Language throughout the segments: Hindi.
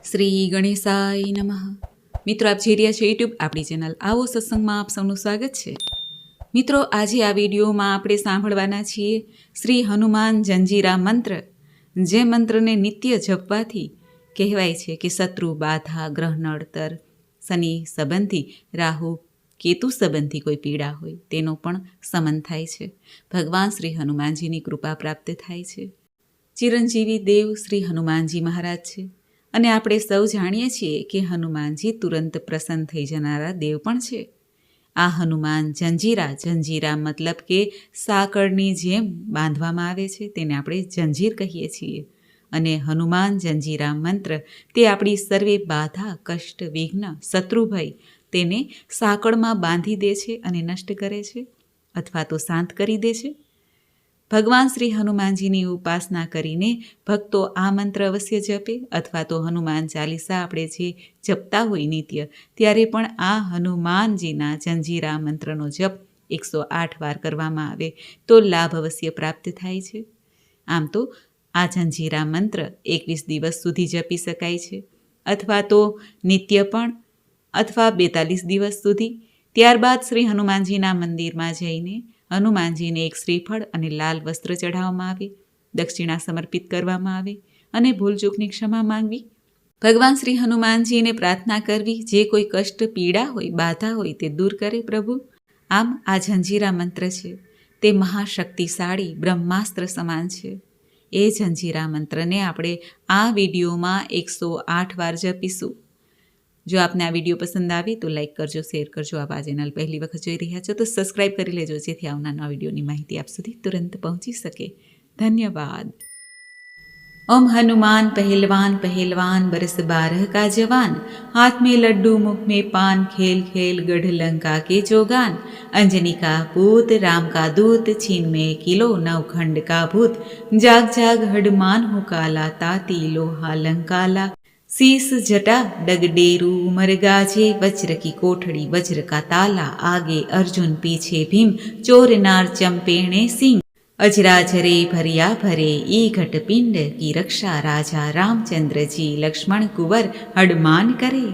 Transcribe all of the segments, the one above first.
શ્રી ગણેશાય નમઃ. મિત્રો, આપ જોઈ રહ્યા છો યુટ્યુબ આપણી ચેનલ આવો સત્સંગમાં આપ સૌનું સ્વાગત છે. મિત્રો, આજે આ વિડીયોમાં આપણે સાંભળવાના છીએ શ્રી હનુમાન જંજીરા મંત્ર. જે મંત્રને નિત્ય જપવાથી કહેવાય છે કે શત્રુ બાધા, ગ્રહ નડતર, શનિ સંબંધી, રાહુ કેતુ સંબંધી કોઈ પીડા હોય તેનો પણ શમન થાય છે. ભગવાન શ્રી હનુમાનજીની કૃપા પ્રાપ્ત થાય છે. ચિરંજીવી દેવ શ્રી હનુમાનજી મહારાજ છે અને આપણે સૌ જાણીએ છીએ કે હનુમાનજી તુરંત પ્રસન્ન થઈ જનારા દેવ પણ છે. આ હનુમાન જંજીરા મતલબ કે સાંકળની જેમ બાંધવામાં આવે છે, તેને આપણે જંજીર કહીએ છીએ. અને હનુમાન જંજીરા મંત્ર તે આપણી સર્વે બાધા, કષ્ટ, વિઘ્ન, શત્રુભય તેને સાંકળમાં બાંધી દે છે અને નષ્ટ કરે છે અથવા તો શાંત કરી દે છે. ભગવાન શ્રી હનુમાનજીની ઉપાસના કરીને ભક્તો આ મંત્ર અવશ્ય જપે અથવા તો હનુમાન ચાલીસા આપણે જે જપતા હોય નિત્ય, ત્યારે પણ આ હનુમાનજીના જંજીરા મંત્રનો જપ 108 વાર કરવામાં આવે તો લાભ અવશ્ય પ્રાપ્ત થાય છે. આમ તો આ જંજીરા મંત્ર 21 દિવસ સુધી જપી શકાય છે અથવા તો નિત્ય પણ, અથવા 42 દિવસ સુધી. ત્યારબાદ શ્રી હનુમાનજીના મંદિરમાં જઈને હનુમાનજીને એક શ્રીફળ અને લાલ વસ્ત્ર ચઢાવવામાં આવે, દક્ષિણા સમર્પિત કરવામાં આવે અને ભૂલચૂકની ક્ષમા માંગવી. ભગવાન શ્રી હનુમાનજીને પ્રાર્થના કરવી, જે કોઈ કષ્ટ, પીડા હોય, બાધા હોય તે દૂર કરે પ્રભુ. આમ આ જંજીરા મંત્ર છે તે મહાશક્તિશાળી બ્રહ્માસ્ત્ર સમાન છે. એ જંજીરા મંત્રને આપણે આ વિડીયોમાં 108 વાર જપીશું. જો આપને આ વિડીયો પસંદ આવે તો લાઇક કરજો, શેર કરજો. આપ આ ચેનલ પહેલી વખત જોઈ રહ્યા છો તો સબસ્ક્રાઇબ કરી લેજો, જેથી આવનારા વિડીયોની માહિતી આપ સુધી તુરંત પહોંચી શકે. ધન્યવાદ. ओम हनुमान पहलवान पहलवान बरस 12 का जवान, हाथ में लड्डू मुख में पान, खेल खेल गढ़ लंका के जोगान, अंजनी का पूत राम का दूत, छीन में किलो नवखंड का भूत, जाग जाग हडमान हो काला, ताती लोहा लंकाला, शीस जटा डगडेरू उमर गाजे, वज्र की कोठड़ी वज्र का ताला, आगे अर्जुन पीछे भीम, चोर नार चंपेणे सिंह, अजराजरे भरिया भरे, ई घट पिंड की रक्षा, राजा रामचंद्र जी लक्ष्मण कुंवर हडमान करे.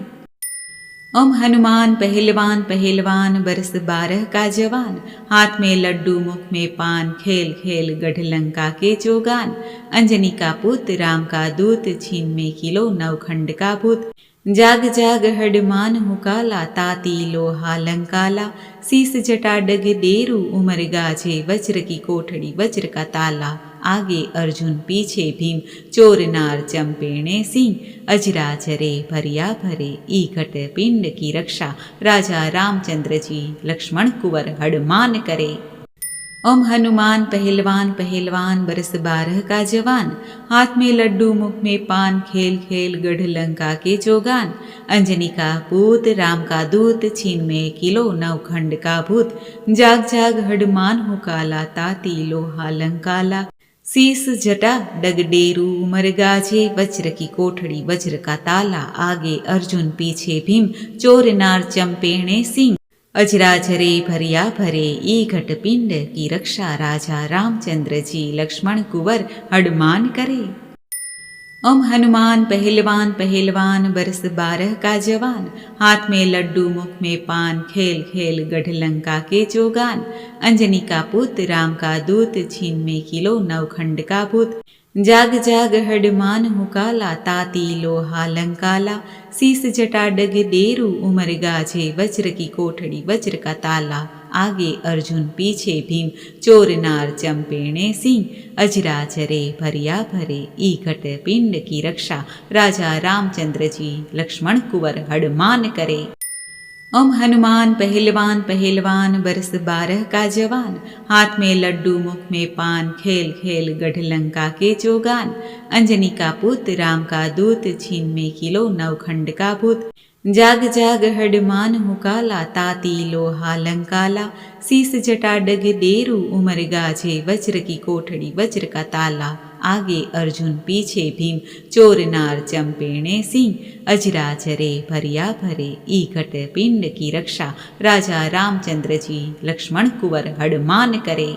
ओम हनुमान पहलवान पहलवान बरस 12 का जवान, हाथ में लड्डू मुख में पान, खेल खेल गढ़ लंका के जोगान, अंजनी का पुत्र राम का दूत, छीन में किलो नवखंड का भूत, जाग जाग हडमान हो काला, ताती लोहा लंकाला, शीस जटा डग डेरू उमर गाजे, वज्र की कोठड़ी वज्र का ताला, आगे अर्जुन पीछे भीम, चोर नार चंपेणे सिंह, अजराजरे भरिया भरे, ई घट पिंड की रक्षा, राजा रामचंद्र जी लक्ष्मण कुंवर हडमान करे. ओम हनुमान पहलवान पहलवान बरस 12 का जवान, हाथ में लड्डू मुख में पान, खेल खेल गढ़ लंका के जोगान, अंजनी का पूत राम का दूत, छीन में किलो नवखंड का भूत, जाग जाग हडमान हो काला, ताती लोहा लंकाला, शीस जटा डगडेरू उमर गाजे, वज्र की कोठड़ी वज्र का ताला, आगे अर्जुन पीछे भीम, चोर नार चंपेणे सिंह, अजराजरे भरिया भरे, ई घट पिंड की रक्षा, राजा रामचंद्र जी लक्ष्मण कुंवर हडमान करे. ओम हनुमान पहलवान पहलवान बरस 12 का जवान, हाथ में लड्डू मुख में पान, खेल खेल गढ़ लंका के जोगान, अंजनी का पुत्र राम का दूत, छीन में किलो नवखंड का भूत, जाग जाग हडमान हो काला, ताती लोहा लंकाला, शीस जटा डग डेरू उमर गाजे, वज्र की कोठड़ी वज्र का ताला, आगे अर्जुन पीछे भीम, चोर नार चंपेणे सिंह, अजराजरे भरिया भरे, ई घट पिंड की रक्षा, राजा रामचंद्र जी लक्ष्मण कुंवर हडमान करे. ओम हनुमान पहलवान पहलवान बरस 12 का जवान, हाथ में लड्डू मुख में पान, खेल खेल गढ़ लंका के जोगान, अंजनी का पुत्र राम का दूत, छीन में किलो नवखंड का भूत, जाग जाग हडमान हो काला, ताती लोहा लंकाला, शीस जटा डग डेरू उमर गाजे, वज्र की कोठड़ी वज्र का ताला, आगे अर्जुन पीछे भीम, चोर नार चंपेणे सिंह, अजराजरे भरिया भरे, ई घट पिंड की रक्षा, राजा रामचंद्र जी लक्ष्मण कुंवर हडमान करे.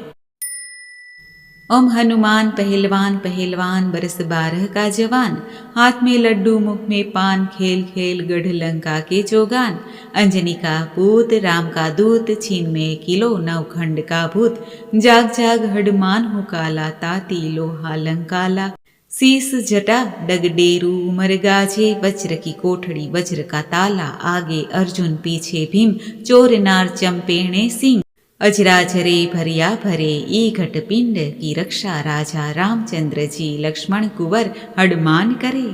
ओम हनुमान पहलवान पहलवान बरस 12 का जवान, हाथ में लड्डू मुख में पान, खेल खेल गढ़ लंका के जोगान। अंजनी का पूत राम का दूत, छीन में किलो नवखंड का भूत। जाग जाग हडमान हो काला, ताती लोहा लंकाला। शीस जटा डगडेरू उमर गाजे, वज्र की कोठड़ी वज्र का ताला। आगे अर्जुन पीछे भीम, चोर नार चंपेणे सिंह। अजराजरे भरिया भरे, ई घट पिंड की रक्षा। राजा रामचंद्र जी लक्ष्मण कुंवर हडमान करे।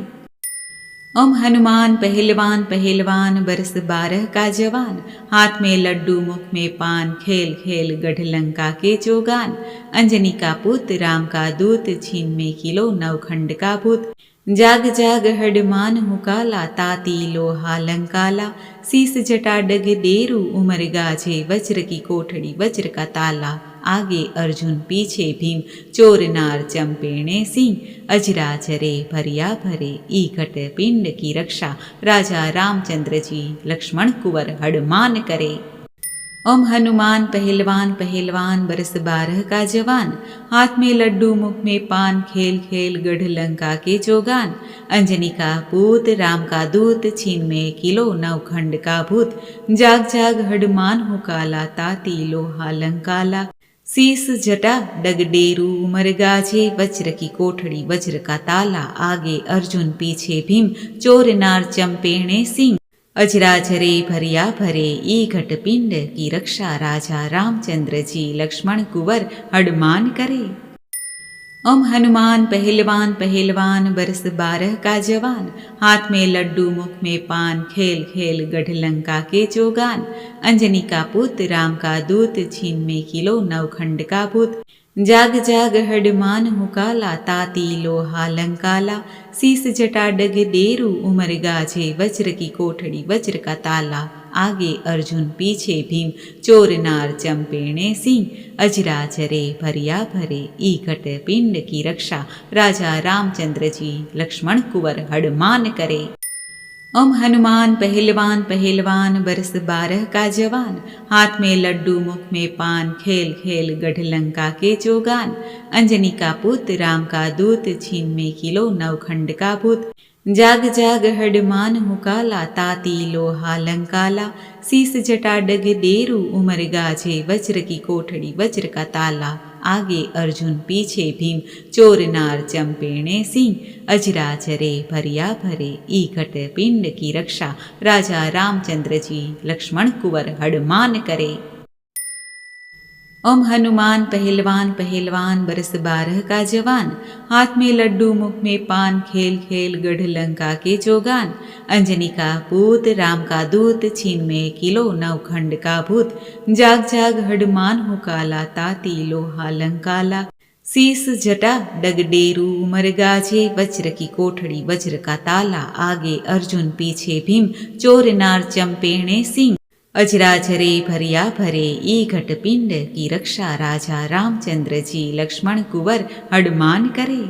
ओम हनुमान पहलवान पहलवान बरस 12 का जवान, हाथ में लड्डू मुख में पान, खेल खेल गढ़ लंका के जोगान। अंजनी का पुत्र राम का दूत, छीन में किलो नवखंड का भूत। जाग जाग हडमान हो काला, ताती लोहा लंकाला। शीस जटा डग डेरू उमर गाजे, वज्र की कोठड़ी वज्र का ताला। आगे अर्जुन पीछे भीम, चोर नार चंपेणे सिंह। अजराजरे भरिया भरे, ई घट पिंड की रक्षा। राजा रामचंद्र जी लक्ष्मण कुंवर हडमान करे। ओम हनुमान पहलवान पहलवान बरस 12 का जवान, हाथ में लड्डू मुख में पान, खेल खेल गढ़ लंका के जोगान। अंजनी का पूत राम का दूत, छीन में किलो नवखंड का भूत। जाग जाग हडमान हो काला, ताती लोहा लंकाला। शीस जटा डगडेरू उमर गाजे, वज्र की कोठड़ी वज्र का ताला। आगे अर्जुन पीछे भीम, चोर नार चंपेणे सिंह। अजराजरे भरिया भरे, ई घट पिंड की रक्षा। राजा रामचंद्र जी लक्ष्मण कुंवर हडमान करे। ओम हनुमान पहलवान पहलवान बरस 12 का जवान, हाथ में लड्डू मुख में पान, खेल खेल गढ़ लंका के जोगान। अंजनी का पुत्र राम का दूत, छीन में किलो नवखंड का भूत। जाग जाग हडमान हो काला, ताती लोहा लंकाला। शीस जटा डग डेरू उमर गाजे, वज्र की कोठड़ी वज्र का ताला। आगे अर्जुन पीछे भीम, चोर नार चंपेणे सिंह। अजराजरे भरिया भरे, ई घट पिंड की रक्षा। राजा रामचंद्र जी लक्ष्मण कुंवर हडमान करे। ओम हनुमान पहलवान पहलवान बरस 12 का जवान, हाथ में लड्डू मुख में पान, खेल खेल गढ़ लंका के जोगान। अंजनी का पुत्र राम का दूत, छीन में किलो नवखंड का भूत। जाग जाग हडमान हो काला, ताती लोहा लंकाला। शीस जटा डग डेरू उमर गाजे, वज्र की कोठड़ी वज्र का ताला। आगे अर्जुन पीछे भीम, चोर नार चंपेणे सिंह। अजराजरे भरिया भरे, ई घट पिंड की रक्षा। राजा रामचंद्र जी लक्ष्मण कुंवर हडमान करे। ओम हनुमान पहलवान पहलवान बरस 12 का जवान, हाथ में लड्डू मुख में पान, खेल खेल गढ़ लंका के जोगान। अंजनी का पूत राम का दूत, छीन में किलो नवखंड का भूत। जाग जाग हडमान हो काला, ताती लोहा लंकाला। शीस जटा डगडेरू उमर गाजे, वज्र की कोठड़ी वज्र का ताला। आगे अर्जुन पीछे भीम, चोर नार चंपेणे सिंह। अजराजरे भरिया भरे, ई घट पिंड की रक्षा। राजा रामचंद्र जी लक्ष्मण कुंवर हडमान करे।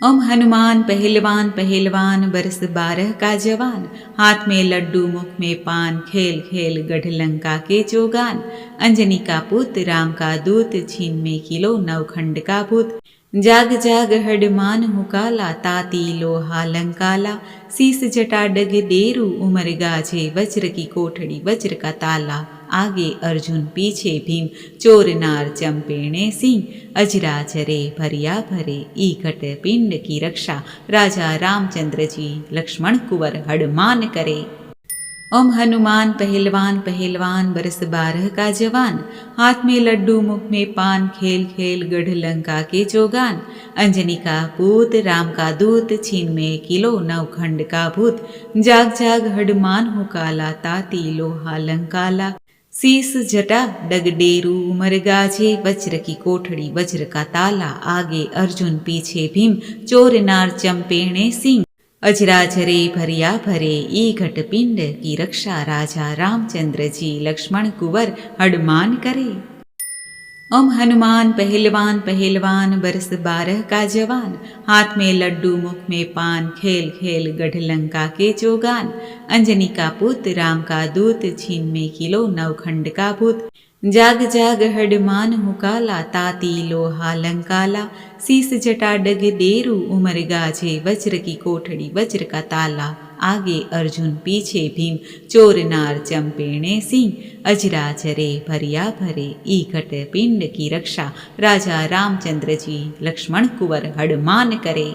ओम हनुमान पहलवान पहलवान बरस 12 का जवान, हाथ में लड्डू मुख में पान, खेल खेल गढ़ लंका के जोगान। अंजनी का पुत्र राम का दूत, छीन में किलो नवखंड का भूत। जाग जाग हडमान हो काला, ताती लोहा लंकाला। शीस जटा डग डेरू उमर गाजे, वज्र की कोठड़ी वज्र का ताला। आगे अर्जुन पीछे भीम, चोर नार चंपेणे सिंह। अजराजरे भरिया भरे, ई घट पिंड की रक्षा। राजा रामचंद्र जी लक्ष्मण कुंवर हडमान करे। ओम हनुमान पहलवान पहलवान बरस 12 का जवान, हाथ में लड्डू मुख में पान, खेल खेल गढ़ लंका के जोगान। अंजनी का पूत राम का दूत, छीन में किलो नवखंड का भूत। जाग जाग हडमान हो काला, ताती लोहा लंकाला। शीस जटा डगडेरू उमर गाजे, वज्र की कोठड़ी वज्र का ताला। आगे अर्जुन पीछे भीम, चोर नार चंपेणे सिंह। अजराजरे भरिया भरे, ई घट पिंड की रक्षा। राजा रामचंद्र जी लक्ष्मण कुंवर हडमान करे। ओम हनुमान पहलवान पहलवान बरस 12 का जवान, हाथ में लड्डू मुख में पान, खेल खेल गढ़ लंका के जोगान। अंजनी का पुत्र राम का दूत, छीन में किलो नवखंड का भूत। जाग जाग हडमान हुकाला ताती लोहा लंकाला, शीस जटा डग डेरू उमर गाजे वज्र की कोठड़ी वज्र का ताला, आगे अर्जुन पीछे भीम चोर नार चंपेणे सिंह, अजराजरे भरिया भरे ईकट पिंड की रक्षा, राजा रामचंद्र जी लक्ष्मण कुंवर हडमान करे।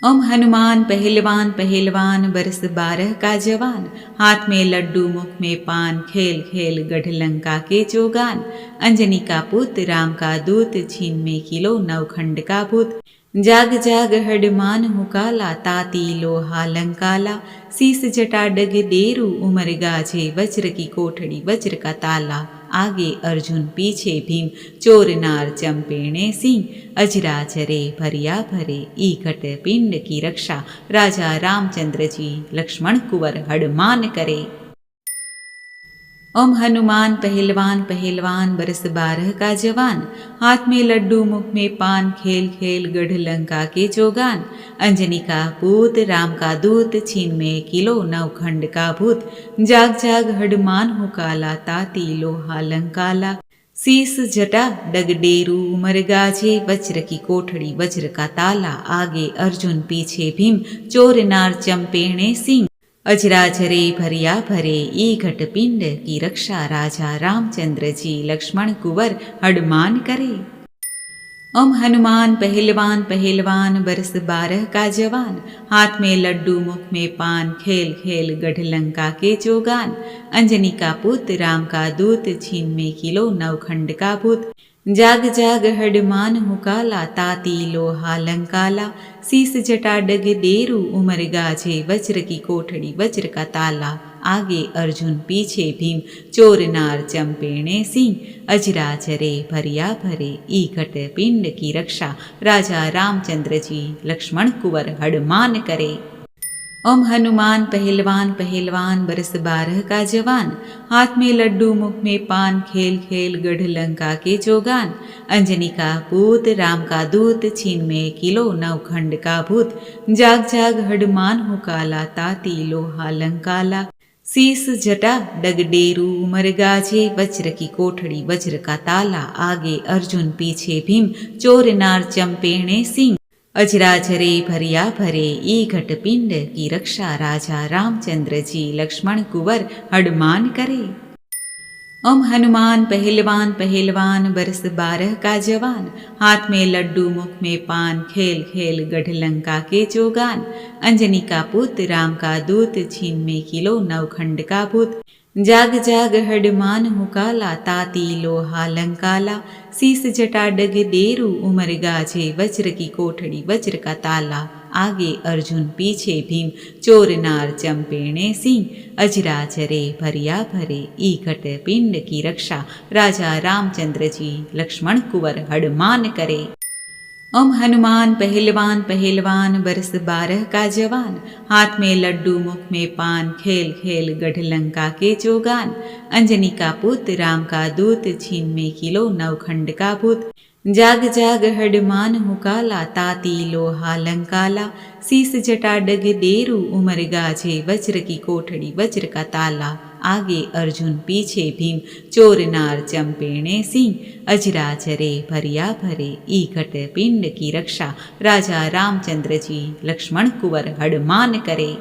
ओम हनुमान पहलवान पहलवान बरस 12 का जवान, हाथ में लड्डू मुख में पान, खेल खेल गढ़ लंका के जोगान, अंजनी का पुत्र राम का दूत, छीन में किलो नवखंड का भूत, जाग जाग हडमान हुकाला ताती लोहा लंकाला, शीस जटा डग डेरू उमर गाजे वज्र की कोठड़ी वज्र का ताला, आगे अर्जुन पीछे भीम चोर नार चंपेणे सिंह, अजराजरे भरिया भरे ईकट पिंड की रक्षा, राजा रामचंद्र जी लक्ष्मण कुंवर हडमान करे। ओम हनुमान पहलवान पहलवान बरस 12 का जवान, हाथ में लड्डू मुख में पान, खेल खेल गढ़ लंका के जोगान, अंजनी का पूत राम का दूत, छीन में किलो नवखंड का भूत, जाग जाग हडमान हुकाला ताती लोहा लंकाला, शीस जटा डग डेरू उमर गाजे वज्र की कोठड़ी वज्र का ताला, आगे अर्जुन पीछे भीम चोर नार चंपेणे सिंह, अजराजरे भरिया भरे ईघट पिंड की रक्षा, राजा रामचंद्र जी लक्ष्मण कुंवर हडमान करे। ओम हनुमान पहलवान पहलवान बरस 12 का जवान, हाथ में लड्डू मुख में पान, खेल खेल गढ़ लंका के जोगान, अंजनी का पुत्र राम का दूत, छीन में किलो नवखंड का भूत, जाग जाग हडमान हुकाला ताती लोहा लंकाला, शीस जटा डग डेरू उमर गाजे वज्र की कोठड़ी वज्र का ताला, आगे अर्जुन पीछे भीम चोर नार चंपेणे सिंह, अजराजरे भरिया भरे ईकट पिंड की रक्षा, राजा रामचंद्र जी लक्ष्मण कुंवर हडमान करे। ओम हनुमान पहलवान पहलवान बरस 12 का जवान, हाथ में लड्डू मुख में पान, खेल खेल गढ़ लंका के जोगान, अंजनी का पूत राम का दूत, छीन में किलो नवखंड का भूत, जाग जाग हडमान हुकाला ताती लोहा लंकाला, शीस जटा डग डेरू उमर गाजे वज्र की कोठड़ी वज्र का ताला, आगे अर्जुन पीछे भीम चोर नार चंपेणे सिंह, अजराजरे भरिया भरे ईघट पिंड की रक्षा, राजा रामचंद्र जी लक्ष्मण कुंवर हडमान करे। ओम हनुमान पहलवान पहलवान बरस 12 का जवान, हाथ में लड्डू मुख में पान, खेल खेल गढ़ लंका के जोगान, अंजनी का पुत्र राम का दूत, छीन में किलो नवखंड का भूत, जाग जाग हडमान हुकाला ताती लोहा लंकाला, शीस जटा डग डेरू उमर गाजे वज्र की कोठड़ी वज्र का ताला, आगे अर्जुन पीछे भीम चोर नार चंपेणे सिंह, अजराजरे भरिया भरे ईकट पिंड की रक्षा, राजा रामचंद्र जी लक्ष्मण कुंवर हडमान करे। ओम हनुमान पहलवान पहलवान बरस 12 का जवान, हाथ में लड्डू मुख में पान, खेल खेल गढ़ लंका के जोगान, अंजनी का पुत्र राम का दूत, छीन में किलो नवखंड का भूत, जाग जाग हडमान हुकाला ताती लोहा लंकाला, शीस जटा डग डेरू उमर गाजे वज्र की कोठड़ी वज्र का ताला, आगे अर्जुन पीछे भीम चोर नार चंपेणे सिंह, अजराजरे भरिया भरे ईकट पिंड की रक्षा, राजा रामचंद्र जी लक्ष्मण कुंवर हडमान करे।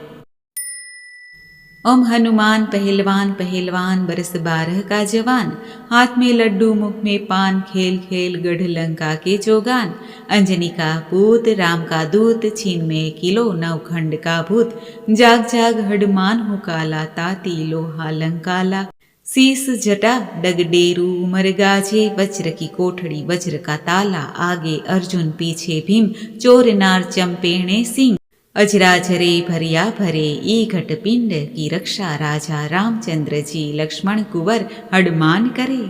ओम हनुमान पहलवान पहलवान बरस 12 का जवान, हाथ में लड्डू मुख में पान, खेल खेल गढ़ लंका के जोगान, अंजनी का पूत राम का दूत, छीन में किलो नवखंड का भूत, जाग जाग हडमान हुकाला ताती लोहा लंकाला, शीस जटा डग डेरू उमर गाजे वज्र की कोठड़ी वज्र का ताला, आगे अर्जुन पीछे भीम चोर नार चंपेणे सिंह, अजराजरे भरिया भरे ईघट पिंड की रक्षा, राजा रामचंद्र जी लक्ष्मण कुंवर हडमान करे।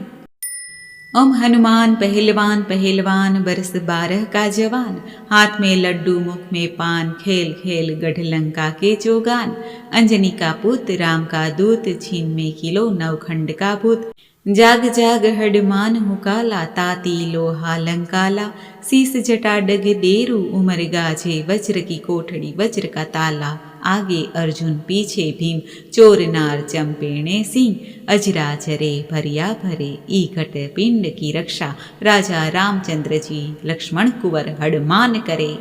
ओम हनुमान पहलवान पहलवान बरस 12 का जवान, हाथ में लड्डू मुख में पान, खेल खेल गढ़ लंका के जोगान, अंजनी का पुत्र राम का दूत, छीन में किलो नवखंड का भूत, जाग जाग हडमान हुकाला ताती लोहा लंकाला, शीस जटा डग डेरू उमर गाजे वज्र की कोठड़ी वज्र का ताला, आगे अर्जुन पीछे भीम चोर नार चंपेणे सिंह अजराजरे भरिया भरे ई घट पिंड की रक्षा राजा रामचंद्र जी लक्ष्मण कुंवर हनुमान करे।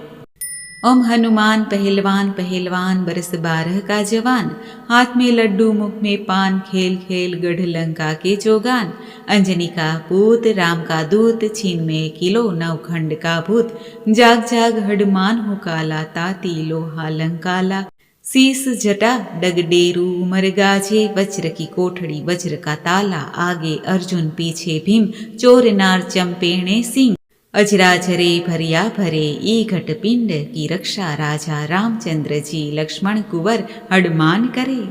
ओम हनुमान पहलवान पहलवान बरस 12 का जवान हाथ में लड्डू मुख में पान खेल खेल गढ़ लंका के जोगान अंजनी का पूत राम का दूत छीन में किलो नवखंड का भूत जाग जाग हनुमान हो काला ताती लोहा लंकाला शीस जटा डगडेरू उमर गाजे वज्र की कोठड़ी वज्र का ताला आगे अर्जुन पीछे भीम चोर नार चंपेणे सिंह अजराजरे भरिया भरे ई घट पिंड की रक्षा राजा रामचंद्र जी लक्ष्मण कुंवर हनुमान करे।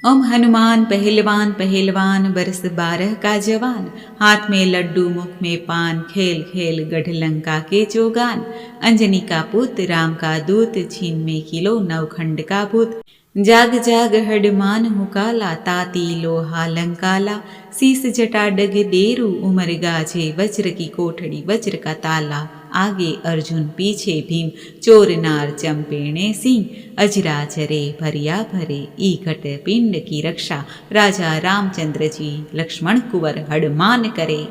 ओम हनुमान पहलवान पहलवान बरस 12 का जवान हाथ में लड्डू मुख में पान खेल खेल गढ़ लंका के जोगान अंजनी का पुत्र राम का दूत छीन में किलो नवखंड का भूत जाग जाग हनुमान हो काला ताती लोहा लंकाला शीस जटा डग डेरू उमर गाजे वज्र की कोठड़ी वज्र का ताला आगे अर्जुन पीछे भीम चोर नार चंपेणे सिंह अजराजरे भरिया भरे ई घट पिंड की रक्षा राजा रामचंद्र जी लक्ष्मण कुंवर हनुमान करे।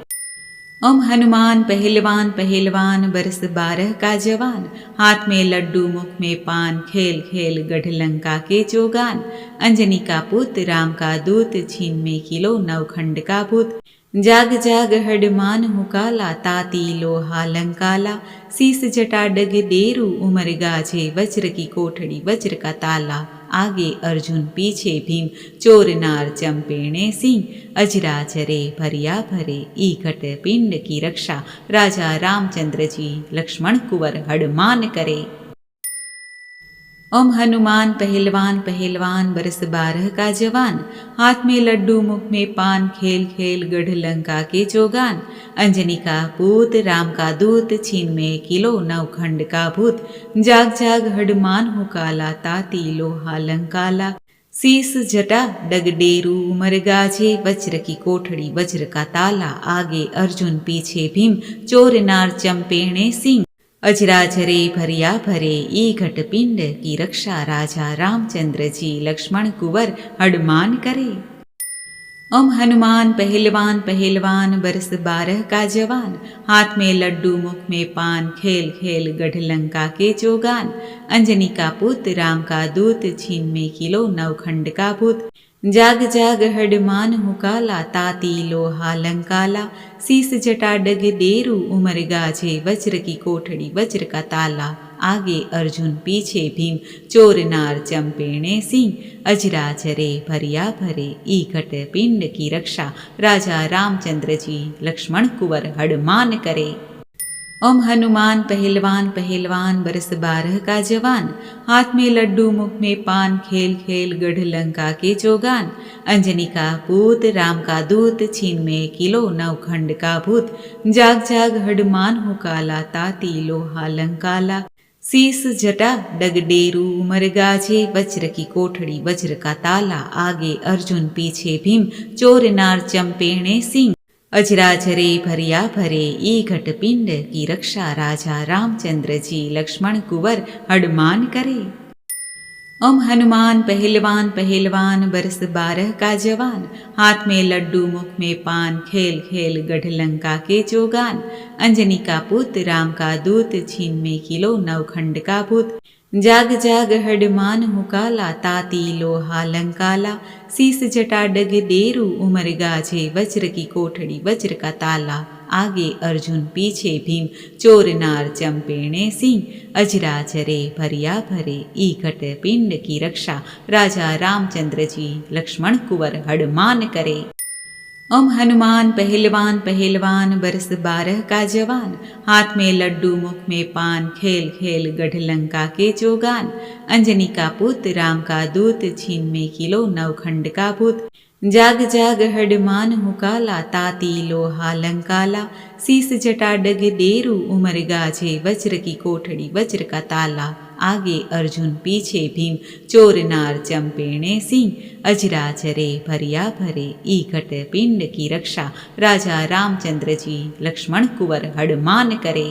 ओम हनुमान पहलवान पहलवान बरस 12 का जवान हाथ में लड्डू मुख में पान खेल खेल गढ़ लंका के जोगान अंजनी का पुत्र राम का दूत छीन में किलो नवखंड का भूत जाग जाग हनुमान हो काला ताती लोहा लंकाला शीस जटा डग डेरू उमर गाजे वज्र की कोठड़ी वज्र का ताला आगे अर्जुन पीछे भीम चोर नार चंपेणे सिंह अजराजरे भरिया भरे ई घट पिंड की रक्षा राजा रामचंद्र जी लक्ष्मण कुंवर हनुमान करे। ओम हनुमान पहलवान पहलवान बरस 12 का जवान हाथ में लड्डू मुख में पान खेल खेल गढ़ लंका के जोगान अंजनी का पूत राम का दूत छीन में किलो नवखंड का भूत जाग जाग हनुमान हो काला ताती लोहा लंकाला शीस जटा डगडेरू उमर गाजे वज्र की कोठड़ी वज्र का ताला आगे अर्जुन पीछे भीम चोर नार चंपेणे सिंह अजराजरे भरिया भरे ई घट पिंड की रक्षा राजा रामचंद्र जी लक्ष्मण कुंवर हनुमान करे। ओम हनुमान पहलवान पहलवान बरस 12 का जवान हाथ में लड्डू मुख में पान खेल खेल गढ़ लंका के जोगान अंजनी का पुत्र राम का दूत छीन में किलो नवखंड का भूत जाग जाग हनुमान हो काला ताती लोहा लंकाला शीस जटा डग डेरू उमर गाजे वज्र की कोठड़ी वज्र का ताला आगे अर्जुन पीछे भीम चोर नार चंपेणे सिंह अजराजरे भरिया भरे ई घट पिंड की रक्षा राजा रामचंद्र जी लक्ष्मण कुंवर हनुमान करे। ओम हनुमान पहलवान पहलवान बरस 12 का जवान हाथ में लड्डू मुख में पान खेल खेल गढ़ लंका के जोगान अंजनी का पूत राम का दूत छीन में किलो नवखंड का भूत जाग जाग हनुमान हो काला ताती लोहा लंकाला शीस जटा डगडेरू उमर गाजे वज्र की कोठड़ी वज्र का ताला आगे अर्जुन पीछे भीम चोर नार चंपेणे सिंह अजराजरे भरिया भरे ई घट पिंड की रक्षा राजा रामचंद्र जी लक्ष्मण कुंवर हनुमान करे। ओम हनुमान पहलवान पहलवान बरस 12 का जवान हाथ में लड्डू मुख में पान खेल खेल गढ़ लंका के जोगान अंजनी का पुत्र राम का दूत छीन में किलो नवखंड का भूत जाग जाग हनुमान हो काला ताती लोहा लंकाला शीस जटा डग डेरू उमर गाजे वज्र की कोठड़ी वज्र का ताला आगे अर्जुन पीछे भीम चोर नार चंपेणे सिंह अजराजरे भरिया भरे ई घट पिंड की रक्षा राजा रामचंद्र जी लक्ष्मण कुंवर हनुमान करे। ओम हनुमान पहलवान पहलवान बरस 12 का जवान हाथ में लड्डू मुख में पान खेल खेल गढ़ लंका के जोगान अंजनी का पुत्र राम का दूत छीन में किलो नवखंड का भूत जाग जाग हनुमान हो काला ताती लोहा लंकाला शीस जटा डग डेरू उमर गाजे वज्र की कोठड़ी वज्र का ताला आगे अर्जुन पीछे भीम चोर नार चंपेणे सिंह अजराजरे भरिया भरे ई घट पिंड की रक्षा राजा रामचंद्र जी लक्ष्मण कुंवर हनुमान करे।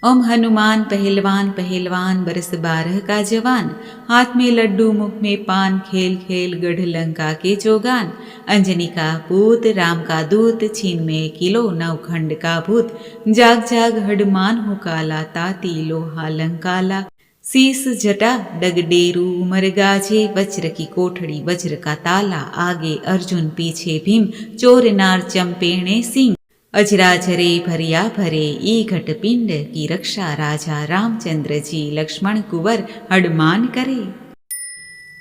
ओम हनुमान पहलवान पहलवान बरस 12 का जवान, हाथ में लड्डू मुख में पान, खेल खेल गढ़ लंका के जोगान। अंजनी का पूत राम का दूत, छीन में किलो नवखंड का भूत। जाग जाग हडमान हो काला, ताती लोहा लंकाला। शीस जटा डगडेरू उमर गाजे, वज्र की कोठड़ी वज्र का ताला। आगे अर्जुन पीछे भीम, चोर नार चंपेणे सिंह। अजराजरे भरिया भरे, ई घट पिंड की रक्षा। राजा रामचंद्र जी लक्ष्मण कुंवर हडमान करे।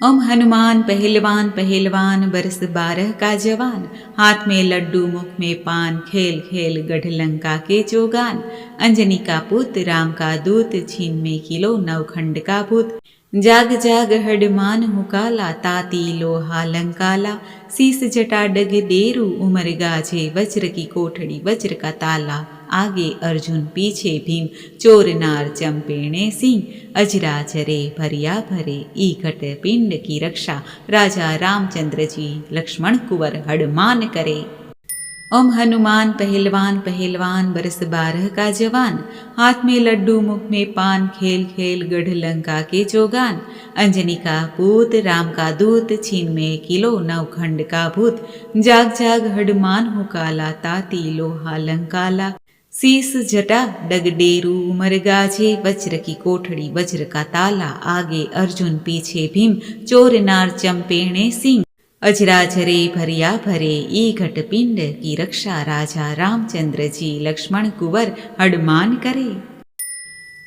ओम हनुमान पहलवान पहलवान बरस 12 का जवान, हाथ में लड्डू मुख में पान, खेल खेल गढ़ लंका के जोगान। अंजनी का पुत्र राम का दूत, छीन में किलो नवखंड का भूत। जाग जाग हडमान हो काला, ताती लोहा लंकाला। शीस जटा डग डेरू उमर गाजे, वज्र की कोठड़ी वज्र का ताला। आगे अर्जुन पीछे भीम, चोर नार चंपेणे सिंह। अजराजरे भरिया भरे, ई घट पिंड की रक्षा। राजा रामचंद्र जी लक्ष्मण कुंवर हडमान करे। ओम हनुमान पहलवान पहलवान बरस 12 का जवान, हाथ में लड्डू मुख में पान, खेल खेल गढ़ लंका के जोगान। अंजनी का पूत राम का दूत, छीन में किलो नवखंड का भूत। जाग जाग हडमान हो काला, ताती लोहा लंकाला। शीस जटा डगडेरू उमर गाजे, वज्र की कोठड़ी वज्र का ताला। आगे अर्जुन पीछे भीम, चोर नार चंपेणे सिंह। अजराजरे भरिया भरे, ई घट पिंड की रक्षा। राजा रामचंद्र जी लक्ष्मण कुंवर हडमान करे।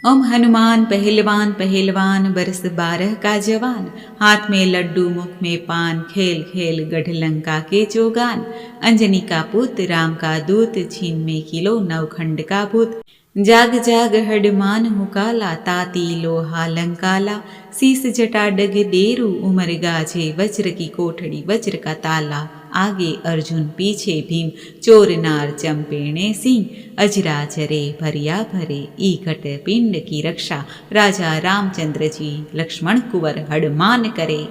ओम हनुमान पहलवान पहलवान बरस 12 का जवान, हाथ में लड्डू मुख में पान, खेल खेल गढ़ लंका के जोगान। अंजनी का पुत्र राम का दूत, छीन में किलो नवखंड का भूत। जाग जाग हडमान हो काला, ताती लोहा लंकाला। शीस जटा डग डेरू उमर गाजे, वज्र की कोठड़ी वज्र का ताला। आगे अर्जुन पीछे भीम, चोर नार चंपेणे सिंह। अजराजरे भरिया भरे, ई घट पिंड की रक्षा। राजा रामचंद्र जी लक्ष्मण कुंवर हडमान करे।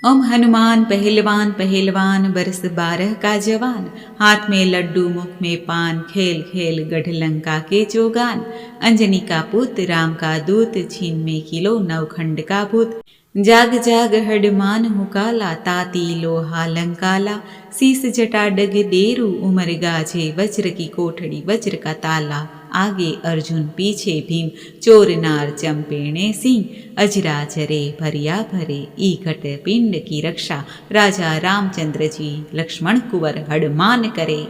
ओम हनुमान पहलवान पहलवान बरस 12 का जवान, हाथ में लड्डू मुख में पान, खेल खेल गढ़ लंका के जोगान। अंजनी का पुत्र राम का दूत, छीन में किलो नवखंड का भूत। जाग जाग हडमान हो काला, ताती लोहा लंकाला। शीस जटा डग डेरू उमर गाजे, वज्र की कोठड़ी वज्र का ताला। आगे अर्जुन पीछे भीम, चोर नार चंपेणे सिंह। अजराजरे भरिया भरे, ई घट पिंड की रक्षा। राजा रामचंद्र जी लक्ष्मण कुंवर हडमान करे।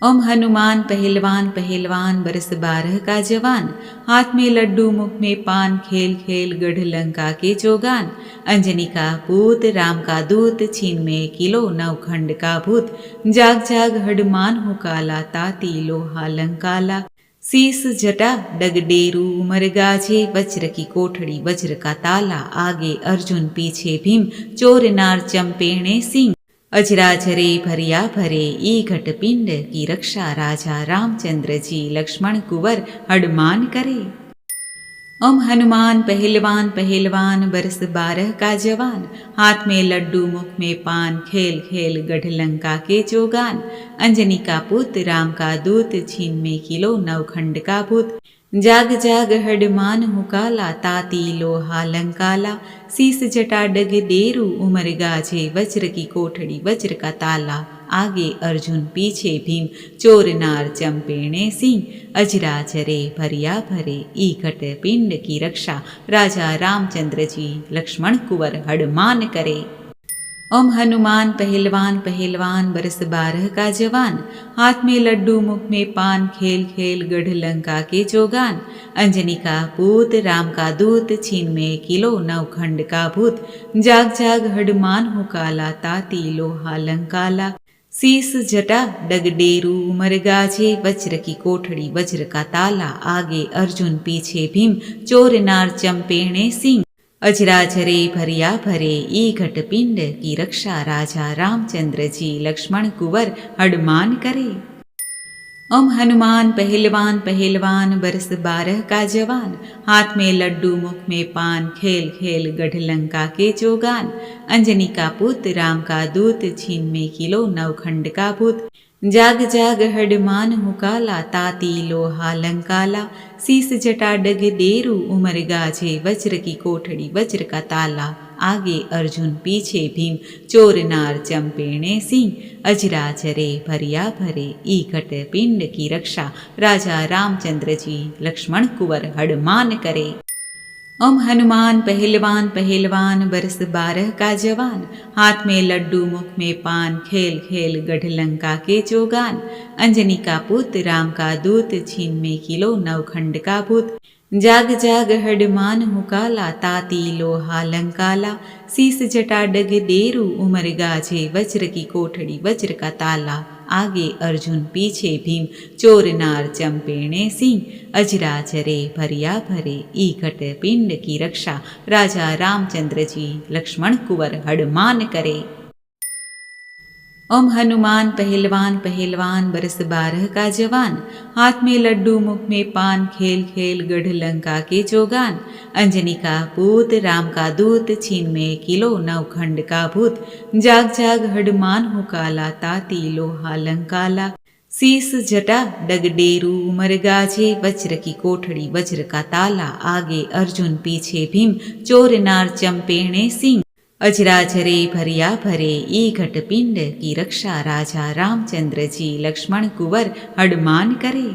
ओम हनुमान पहलवान पहलवान बरस 12 का जवान, हाथ में लड्डू मुख में पान, खेल खेल गढ़ लंका के जोगान। अंजनी का पूत राम का दूत, छीन में किलो नवखंड का भूत। जाग जाग हडमान हो काला, ताती लोहा लंकाला। शीस जटा डगडेरू उमर गाजे, वज्र की कोठड़ी वज्र का ताला। आगे अर्जुन पीछे भीम, चोर नार चंपेणे सिंह। अजराजरे भरिया भरे, ई घट पिंड की रक्षा। राजा रामचंद्र जी लक्ष्मण कुंवर हडमान करे। ओम हनुमान पहलवान पहलवान बरस 12 का जवान, हाथ में लड्डू मुख में पान, खेल खेल गढ़ लंका के जोगान। अंजनी का पुत्र राम का दूत, छीन में किलो नवखंड का भूत। जाग जाग हडमान हो काला, ताती लोहा लंकाला। शीस जटा डग डेरू उमर गाजे, वज्र की कोठड़ी वज्र का ताला। आगे अर्जुन पीछे भीम, चोर नार चंपेणे सिंह। अजराजरे भरिया भरे, ई घट पिंड की रक्षा। राजा रामचंद्र जी लक्ष्मण कुंवर हडमान करे। ओम हनुमान पहलवान पहलवान बरस 12 का जवान, हाथ में लड्डू मुख में पान, खेल खेल गढ़ लंका के जोगान। अंजनी का पूत राम का दूत, छीन में किलो नवखंड का भूत। जाग जाग हडमान हो काला, ताती लोहा लंकाला। शीस जटा डगडेरू उमर गाजे, वज्र की कोठड़ी वज्र का ताला। आगे अर्जुन पीछे भीम, चोर नार चंपेणे सिंह। अजराजरे भरिया भरे, ई घट पिंड की रक्षा। राजा रामचंद्र जी लक्ष्मण कुंवर हडमान करे। ओम हनुमान पहलवान पहलवान बरस 12 का जवान, हाथ में लड्डू मुख में पान, खेल खेल गढ़ लंका के जोगान। अंजनी का पुत्र राम का दूत, छीन में किलो नवखंड का भूत। जाग जाग हडमान हुकाला ताती लोहा लंकाला, शीस जटा डग डेरू उमर गाजे वज्र की कोठड़ी वज्र का ताला, आगे अर्जुन पीछे भीम चोर नार चंपेणे सिंह, अजराजरे भरिया भरे ईकट पिंड की रक्षा, राजा रामचंद्र जी लक्ष्मण कुंवर हडमान करे। ओम हनुमान पहलवान पहलवान बरस 12 का जवान, हाथ में लड्डू मुख में पान, खेल खेल गढ़ लंका के जोगान, अंजनी का पुत्र राम का दूत, छीन में किलो नवखंड का भूत, जाग जाग हडमान हुकाला ताती लोहा लंकाला, शीस जटा डग डेरू उमर गाजे वज्र की कोठड़ी वज्र का ताला, आगे अर्जुन पीछे भीम चोर नार चंपेणे सिंह, अजराजरे भरिया भरे ईकट पिंड की रक्षा, राजा रामचंद्र जी लक्ष्मण कुंवर हडमान करे। ओम हनुमान पहलवान पहलवान बरस 12 का जवान, हाथ में लड्डू मुख में पान, खेल खेल गढ़ लंका के जोगान, अंजनी का पूत राम का दूत, छीन में किलो नवखंड का भूत, जाग जाग हडमान हुकाला ताती लोहा लंकाला, शीस जटा डग डेरू उमर गाजे वज्र की कोठड़ी वज्र का ताला, आगे अर्जुन पीछे भीम चोर नार चंपेणे सिंह, अजराजरे भरिया भरे ईघट पिंड की रक्षा, राजा रामचंद्र जी लक्ष्मण कुंवर हडमान करे।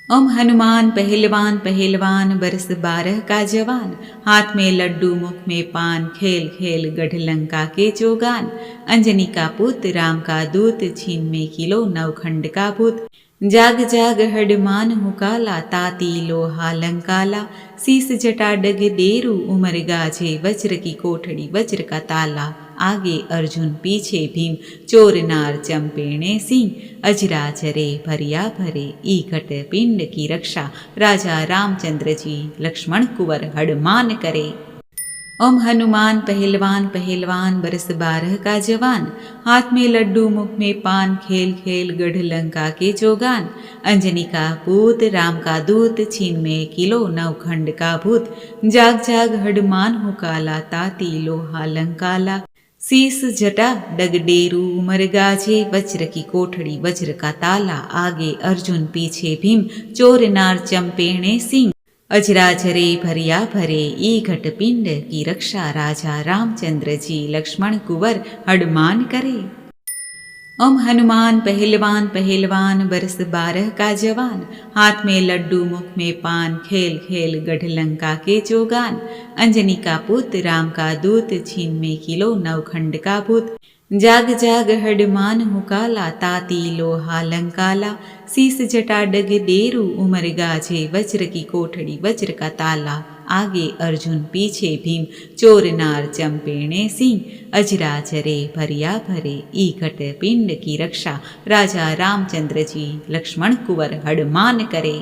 ओम हनुमान पहलवान पहलवान बरस 12 का जवान, हाथ में लड्डू मुख में पान, खेल खेल गढ़ लंका के जोगान, अंजनी का पुत्र राम का दूत, छीन में किलो नवखंड का भूत, जाग जाग हडमान हुकाला ताती लोहा लंकाला, शीस जटा डग डेरू उमर गाजे वज्र की कोठड़ी वज्र का ताला, आगे अर्जुन पीछे भीम चोर नार चंपेणे सिंह, अजराजरे भरिया भरे ईकट पिंड की रक्षा, राजा रामचंद्र जी लक्ष्मण कुंवर हडमान करे। ओम हनुमान पहलवान पहलवान बरस 12 का जवान, हाथ में लड्डू मुख में पान, खेल खेल गढ़ लंका के जोगान, अंजनी का पूत राम का दूत, छीन में किलो नवखंड का भूत, जाग जाग हडमान हुकाला ताती लोहा लंकाला, शीस जटा डग डेरू उमर गाजे वज्र की कोठड़ी वज्र का ताला, आगे अर्जुन पीछे भीम चोर नार चंपेणे सिंह, अजराजरे भरिया भरे ईघट पिंड की रक्षा, राजा रामचंद्र जी लक्ष्मण कुंवर हडमान करे। ओम हनुमान पहलवान पहलवान बरस 12 का जवान, हाथ में लड्डू मुख में पान, खेल खेल गढ़ लंका के जोगान, अंजनी का पुत्र राम का दूत, छीन में किलो नवखंड का भूत, जाग जाग हडमान हुकाला ताती लोहा लंकाला, शीस जटा डग डेरू उमर गाजे वज्र की कोठड़ी वज्र का ताला, आगे अर्जुन पीछे भीम चोर नार चंपेणे सिंह, अजराजरे भरिया भरे ईकट पिंड की रक्षा, राजा रामचंद्र जी लक्ष्मण कुंवर हडमान करे।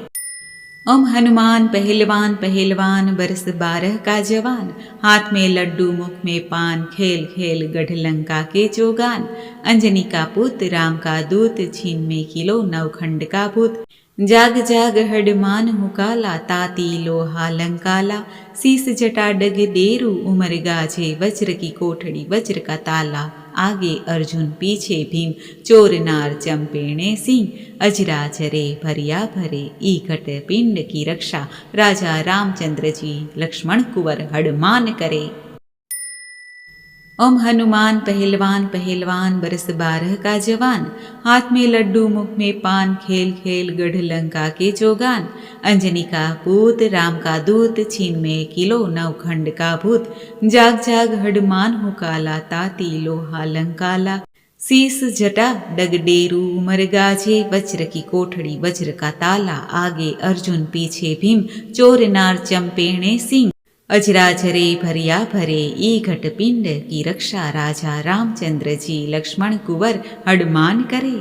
ओम हनुमान पहलवान पहलवान बरस 12 का जवान, हाथ में लड्डू मुख में पान, खेल खेल गढ़ लंका के जोगान, अंजनी का पुत्र राम का दूत, छीन में किलो नवखंड का भूत, जाग जाग हडमान हुकाला ताती लोहा लंकाला, शीस जटा डग डेरू उमर गाजे वज्र की कोठड़ी वज्र का ताला, आगे अर्जुन पीछे भीम चोर नार चंपेणे सिंह, अजराजरे भरिया भरे ईकट पिंड की रक्षा, राजा रामचंद्र जी लक्ष्मण कुंवर हडमान करे। ओम हनुमान पहलवान पहलवान बरस 12 का जवान, हाथ में लड्डू मुख में पान, खेल खेल गढ़ लंका के जोगान, अंजनी का पूत राम का दूत, छीन में किलो नवखंड का भूत, जाग जाग हडमान हुकाला ताती लोहा लंकाला, शीस जटा डग डेरू उमर गाजे वज्र की कोठड़ी वज्र का ताला, आगे अर्जुन पीछे भीम चोर नार चंपेणे सिंह, अजराजरे भरिया भरे ईघट पिंड की रक्षा, राजा रामचंद्र जी लक्ष्मण कुंवर हडमान करे।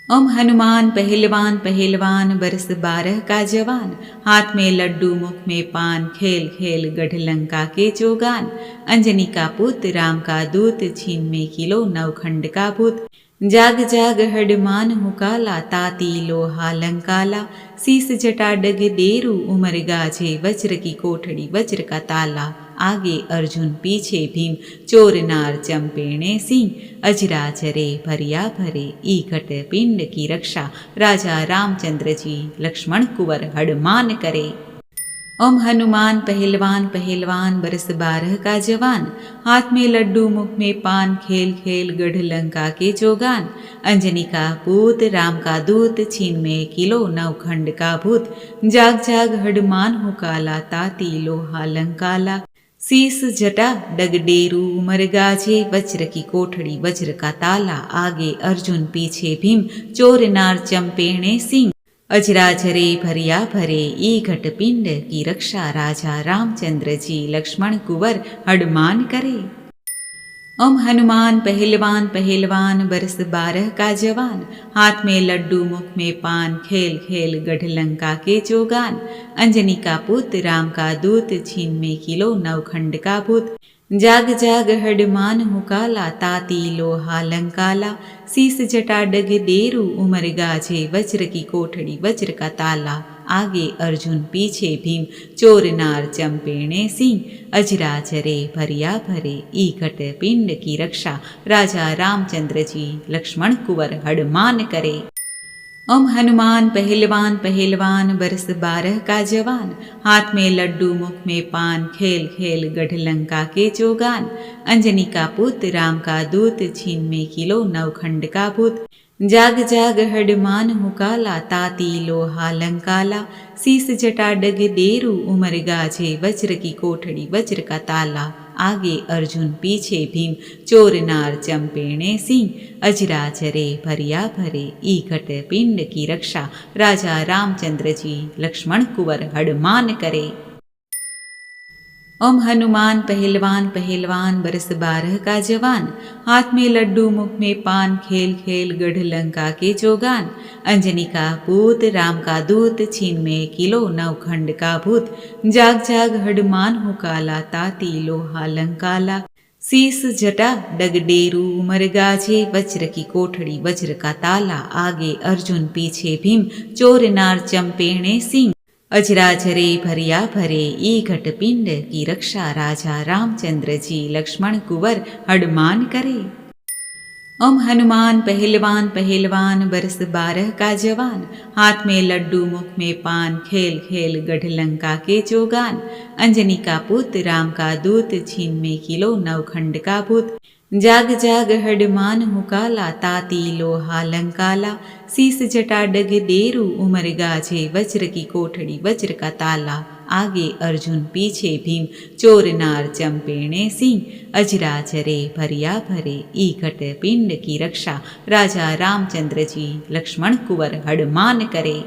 ओम हनुमान पहलवान पहलवान बरस 12 का जवान, हाथ में लड्डू मुख में पान, खेल खेल गढ़ लंका के जोगान, अंजनी का पुत्र राम का दूत, छीन में किलो नवखंड का भूत, जाग जाग हडमान हुकाला ताती लोहा लंकाला, शीस जटा डग डेरू उमर गाजे वज्र की कोठड़ी वज्र का ताला, आगे अर्जुन पीछे भीम चोर नार चंपेणे सिंह, अजराजरे भरिया भरे ईकट पिंड की रक्षा, राजा रामचंद्र जी लक्ष्मण कुंवर हडमान करे। ओम हनुमान पहलवान पहलवान बरस 12 का जवान, हाथ में लड्डू मुख में पान खेल खेल गढ़ लंका के जोगान, अंजनी का पूत राम का दूत छीन में किलो नवखंड का भूत, जाग जाग हडमान हो काला ताती लोहा लंकाला, शीस जटा डगडेरू उमर गाजे वज्र की कोठड़ी वज्र का ताला, आगे अर्जुन पीछे भीम चोर नार चंपेणे सिंह, अजराजरे भरिया भरे ईघट पिंड की रक्षा, राजा रामचंद्र जी लक्ष्मण कुंवर हडमान करे। ओम हनुमान पहलवान पहलवान बरस 12 का जवान, हाथ में लड्डू मुख में पान खेल खेल गढ़ लंका के जोगान, अंजनी का पुत्र राम का दूत छीन में किलो नवखंड का भूत, जाग जाग हडमान हुकाला ताती लोहा लंकाला, शीस जटा डग डेरू उमर गाजे वज्र की कोठड़ी वज्र का ताला, आगे अर्जुन पीछे भीम चोर नार चंपेणे सिंह, अजराजरे भरिया भरे ईकट पिंड की रक्षा, राजा रामचंद्र जी लक्ष्मण कुंवर हडमान करे। ओम हनुमान पहलवान पहलवान बरस 12 का जवान, हाथ में लड्डू मुख में पान खेल खेल गढ़ लंका के जोगान, अंजनी का पुत्र राम का दूत छीन में किलो नवखंड का भूत, जाग जाग हडमान हुकाला ताती लोहा लंकाला, शीस जटा डग डेरू उमर गाजे वज्र की कोठड़ी वज्र का ताला, आगे अर्जुन पीछे भीम चोर नार चंपेणे सिंह, अजराजरे भरिया भरे ईकट पिंड की रक्षा, राजा रामचंद्र जी लक्ष्मण कुंवर हडमान करे। ओम हनुमान पहलवान पहलवान बरस 12 का जवान, हाथ में लड्डू मुख में पान खेल खेल गढ़ लंका के जोगान, अंजनी का पूत राम का दूत छीन में किलो नवखंड का भूत, जाग जाग हडमान हो काला ताती लोहा लंकाला, शीस जटा डगडेरू उमर गाजे वज्र की कोठड़ी वज्र का ताला, आगे अर्जुन पीछे भीम चोर नार चंपेणे सिंह, अजराजरे भरिया भरे ईघट पिंड की रक्षा, राजा रामचंद्र जी लक्ष्मण कुंवर हडमान करे। ओम हनुमान पहलवान पहलवान बरस 12 का जवान, हाथ में लड्डू मुख में पान खेल खेल गढ़ लंका के जोगान, अंजनी का पुत्र राम का दूत छीन में किलो नवखंड का भूत, जाग जाग हडमान हुकाला ताती लोहा लंकाला, शीस जटा डग डेरू उमर गाजे वज्र की कोठड़ी वज्र का ताला, आगे अर्जुन पीछे भीम चोर नार चंपेणे सिंह, अजराजरे भरिया भरे ईकट पिंड की रक्षा, राजा रामचंद्र जी लक्ष्मण कुंवर हडमान करे।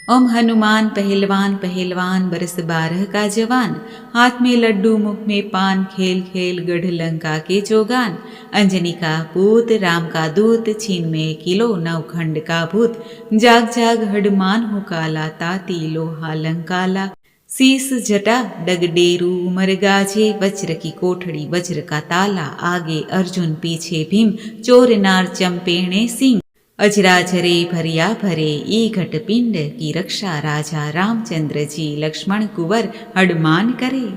ओम हनुमान पहलवान पहलवान बरस 12 का जवान, हाथ में लड्डू मुख में पान खेल खेल गढ़ लंका के जोगान, अंजनी का पूत राम का दूत छीन में किलो नवखंड का भूत, जाग जाग हडमान हो काला ताती लोहा लंकाला, शीस जटा डगडेरू उमर गाजे वज्र की कोठड़ी वज्र का ताला, आगे अर्जुन पीछे भीम चोर नार चंपेणे सिंह, अजराजरे भरिया भरे ईघट पिंड की रक्षा, राजा रामचंद्र जी लक्ष्मण कुंवर हडमान करे।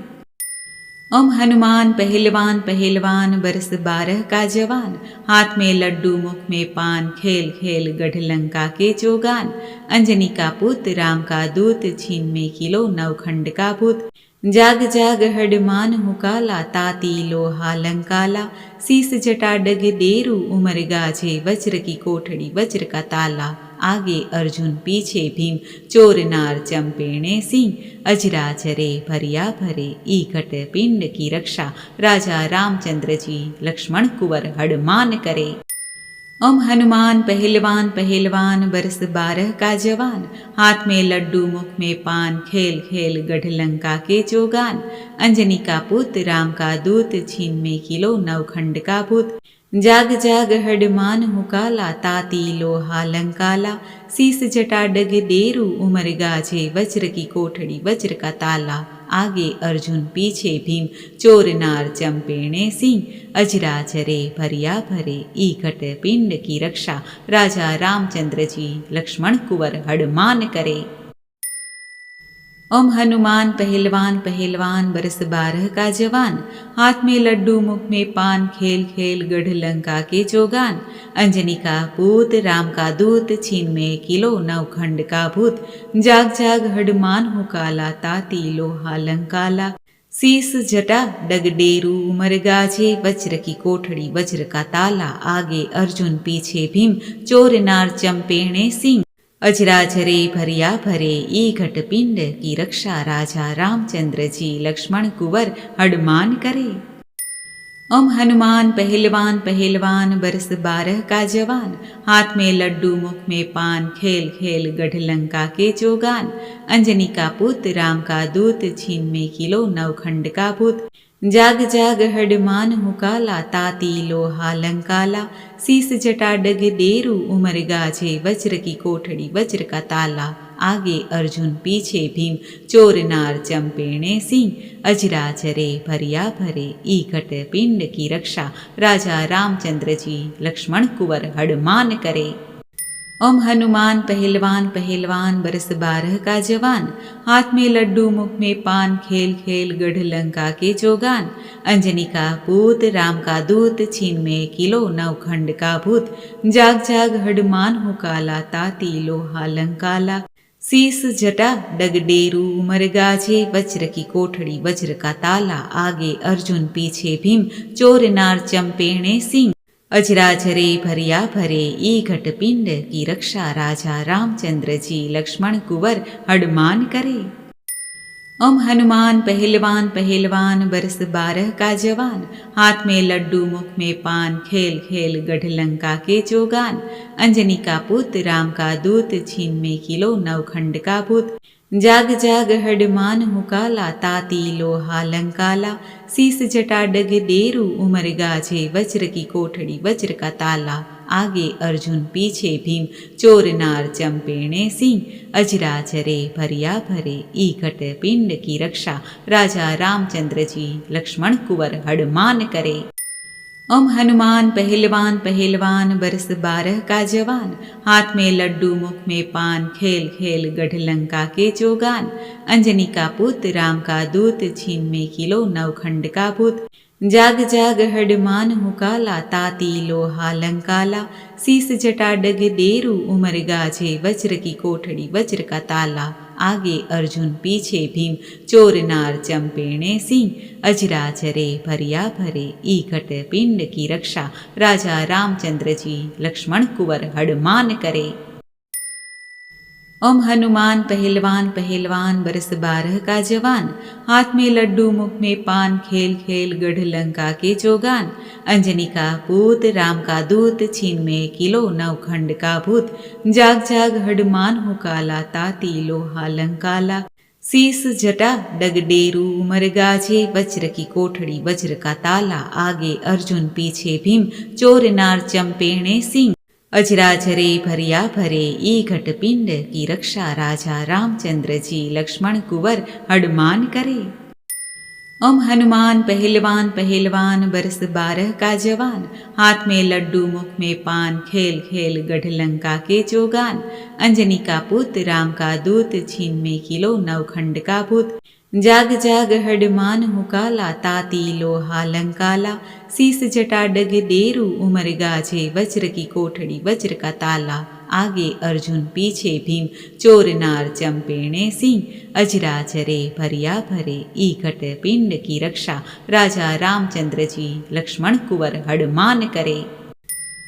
ओम हनुमान पहलवान पहलवान बरस 12 का जवान, हाथ में लड्डू मुख में पान खेल खेल गढ़ लंका के जोगान, अंजनी का पुत्र राम का दूत छीन में किलो नवखंड का भूत, जाग जाग हडमान हुकाला ताती लोहा लंकाला, शीस जटा डग डेरू उमर गाजे वज्र की कोठड़ी वज्र का ताला, आगे अर्जुन पीछे भीम चोर नार चंपेणे सिंह, अजराजरे भरिया भरे ईकट पिंड की रक्षा, राजा रामचंद्र जी लक्ष्मण कुंवर हडमान करे। ओम हनुमान पहलवान पहलवान बरस 12 का जवान, हाथ में लड्डू मुख में पान खेल खेल गढ़ लंका के जोगान, अंजनी का पुत्र राम का दूत छीन में किलो नवखंड का भूत, जाग जाग हडमान हुकाला ताती लोहा लंकाला, शीस जटा डग डेरू उमर गाजे वज्र की कोठड़ी वज्र का ताला, आगे अर्जुन पीछे भीम चोर नार चंपेणे सिंह अजराजरे भरिया भरे ईघट पिंड की रक्षा राजा रामचंद्र जी लक्ष्मण कुंवर हनुमान करे। ओम हनुमान पहलवान पहलवान बरस 12 का जवान हाथ में लड्डू मुख में पान खेल खेल गढ़ लंका के जोगान अंजनी का पूत राम का दूत छीन में किलो नवखंड का भूत जाग जाग हनुमान हो काला ताती लोहा लंकाला शीस जटा डगडेरू उमर गाजे वज्र की कोठड़ी वज्र का ताला आगे अर्जुन पीछे भीम चोर नार चंपेणे सिंह अजराजरे भरिया भरे ईघट पिंड की रक्षा राजा रामचंद्र जी लक्ष्मण कुंवर हनुमान करे। ओम हनुमान पहलवान पहलवान बरस 12 का जवान हाथ में लड्डू मुख में पान खेल खेल गढ़ लंका के जोगान अंजनी का पुत्र राम का दूत छीन में किलो नवखंड का भूत जाग जाग हनुमान हो काला ताती लोहा लंकाला शीस जटा डग डेरू उमर गाजे वज्र की कोठड़ी वज्र का ताला आगे अर्जुन पीछे भीम चोर नार चंपेणे सिंह अजराजरे भरिया भरे ईघट पिंड की रक्षा राजा रामचंद्र जी लक्ष्मण कुंवर हनुमान करे। ओम हनुमान पहलवान पहलवान बरस 12 का जवान हाथ में लड्डू मुख में पान खेल खेल गढ़ लंका के जोगान अंजनी का पूत राम का दूत छीन में किलो नवखंड का भूत जाग जाग हनुमान हो काला ताती लोहा लंकाला शीस जटा डगडेरू उमर गाजे वज्र की कोठड़ी वज्र का ताला आगे अर्जुन पीछे भीम चोर नार चंपेणे सिंह अजराजरे भरिया भरे ईघट पिंड की रक्षा राजा रामचंद्र जी लक्ष्मण कुंवर हनुमान करे। ओम हनुमान पहलवान पहलवान बरस 12 का जवान हाथ में लड्डू मुख में पान खेल खेल गढ़ लंका के जोगान अंजनी का पुत्र राम का दूत छीन में किलो नवखंड का भूत जाग जाग हनुमान हो काला ताती लोहा लंकाला शीस जटा डग डेरू उमर गाजे वज्र की कोठड़ी वज्र का ताला आगे अर्जुन पीछे भीम चोर नार चंपेणे सिंह अजराजरे भरिया भरे ईघट पिंड की रक्षा राजा रामचंद्र जी लक्ष्मण कुंवर हनुमान करे। ओम हनुमान पहलवान पहलवान बरस 12 का जवान हाथ में लड्डू मुख में पान खेल खेल गढ़ लंका के जोगान अंजनी का पुत्र राम का दूत छीन में किलो नवखंड का भूत जाग जाग हनुमान हो काला ताती लोहा लंकाला शीस जटा डग डेरू उमर गाजे वज्र की कोठड़ी वज्र का ताला आगे अर्जुन पीछे भीम चोर नार चंपेणे सिंह अजराजरे भरिया भरे ईघट पिंड की रक्षा राजा रामचंद्र जी लक्ष्मण कुंवर हनुमान करे। ओम हनुमान पहलवान पहलवान बरस 12 का जवान हाथ में लड्डू मुख में पान खेल खेल गढ़ लंका के जोगान अंजनी का पूत राम का दूत छीन में किलो नवखंड का भूत जाग जाग हनुमान हो काला ताती लोहा लंकाला शीस जटा डगडेरू उमर गाजे वज्र की कोठड़ी वज्र का ताला आगे अर्जुन पीछे भीम चोर नार चंपेणे सिंह अजराजरे भरिया भरे ईघट पिंड की रक्षा राजा रामचंद्र जी लक्ष्मण कुंवर हनुमान करे। ओम हनुमान पहलवान पहलवान बरस 12 का जवान हाथ में लड्डू मुख में पान खेल खेल गढ़ लंका के जोगान अंजनी का पुत्र राम का दूत छीन में किलो नवखंड का भूत जाग जाग हनुमान हो काला ताती लोहा लंकाला शीस जटा डग डेरू उमर गाजे वज्र की कोठड़ी वज्र का ताला आगे अर्जुन पीछे भीम चोर नार चंपेणे सिंह अजराजरे भरिया भरे ईघट पिंड की रक्षा राजा रामचंद्र जी लक्ष्मण कुंवर हनुमान करे।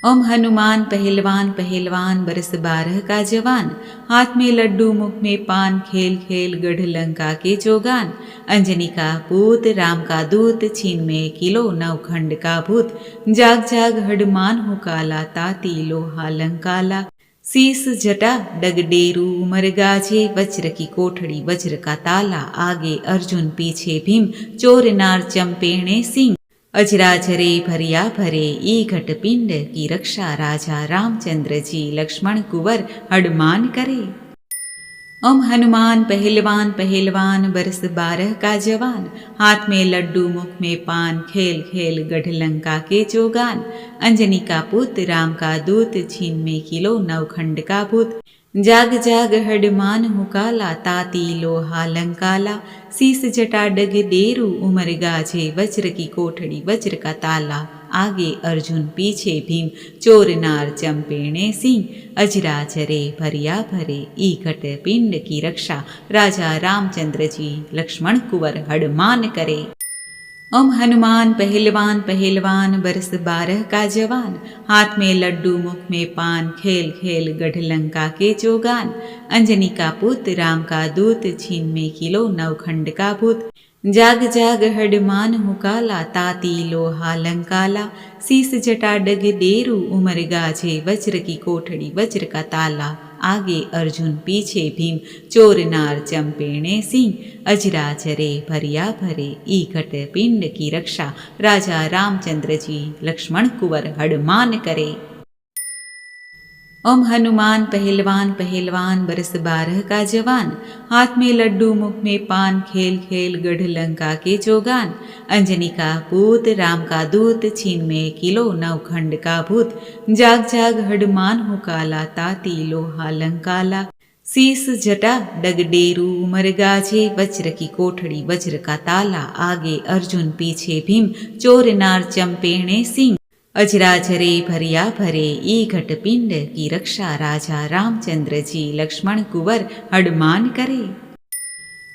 ओम हनुमान पहलवान पहलवान बरस 12 का जवान हाथ में लड्डू मुख में पान खेल खेल गढ़ लंका के जोगान अंजनी का पुत्र राम का दूत छीन में किलो नवखंड का भूत जाग जाग हनुमान हो काला ताती लोहा लंकाला शीस जटा डगडेरू उमर गाजे वज्र की कोठड़ी वज्र का ताला आगे अर्जुन पीछे भीम चोर नार चंपेणे सिंह अजराजरे भरिया भरे ईघट पिंड की रक्षा राजा रामचंद्र जी लक्ष्मण कुंवर हनुमान करे। ओम हनुमान पहलवान पहलवान बरस 12 का जवान, हाथ में लड्डू मुख में पान, खेल खेल गढ़ लंका के चौगान। अंजनी का पुत्र राम का दूत, छीन में किलो नवखंड का भूत। जाग जाग हडमान हुकाला, ताती लोहा लंकाला। शीस जटा डग डेरू, उमर गाजे वज्र की कोठड़ी वज्र का ताला। आगे अर्जुन पीछे भीम, चोर नार चंपेणे सिंह। अजराजरे भरिया भरे, ईकट पिंड की रक्षा। राजा रामचंद्र जी लक्ष्मण कुंवर हडमान करे। ओम हनुमान पहलवान पहलवान बरस 12 का जवान, हाथ में लड्डू मुख में पान, खेल खेल गढ़ लंका के चौगान। अंजनी का पुत्र राम का दूत, छीन में किलो नवखंड का भूत। जाग जाग हडमान हुकाला, ताती लोहा लंकाला। शीस जटा डग डेरू, उमर गाजे वज्र की कोठड़ी वज्र का ताला। आगे अर्जुन पीछे भीम, चोर नार चंपेणे सिंह। अजराजरे भरिया भरे, ईकट पिंड की रक्षा। राजा रामचंद्र जी लक्ष्मण कुंवर हडमान करे। ओम हनुमान पहलवान पहलवान बरस 12 का जवान, हाथ में लड्डू मुख में पान, खेल खेल गढ़ लंका के चौगान। अंजनी का पूत राम का दूत, छीन में किलो नवखंड का भूत। जाग जाग हडमान हुकाला, ताती लोहा लंकाला। शीस जटा डग डेरू, उमर गाजे वज्र की कोठड़ी वज्र का ताला। आगे अर्जुन पीछे भीम, चोर नार चंपेणे सिंह। अजराजरे भरिया भरे, ईघट पिंड की रक्षा। राजा रामचंद्र जी लक्ष्मण कुंवर हडमान करे।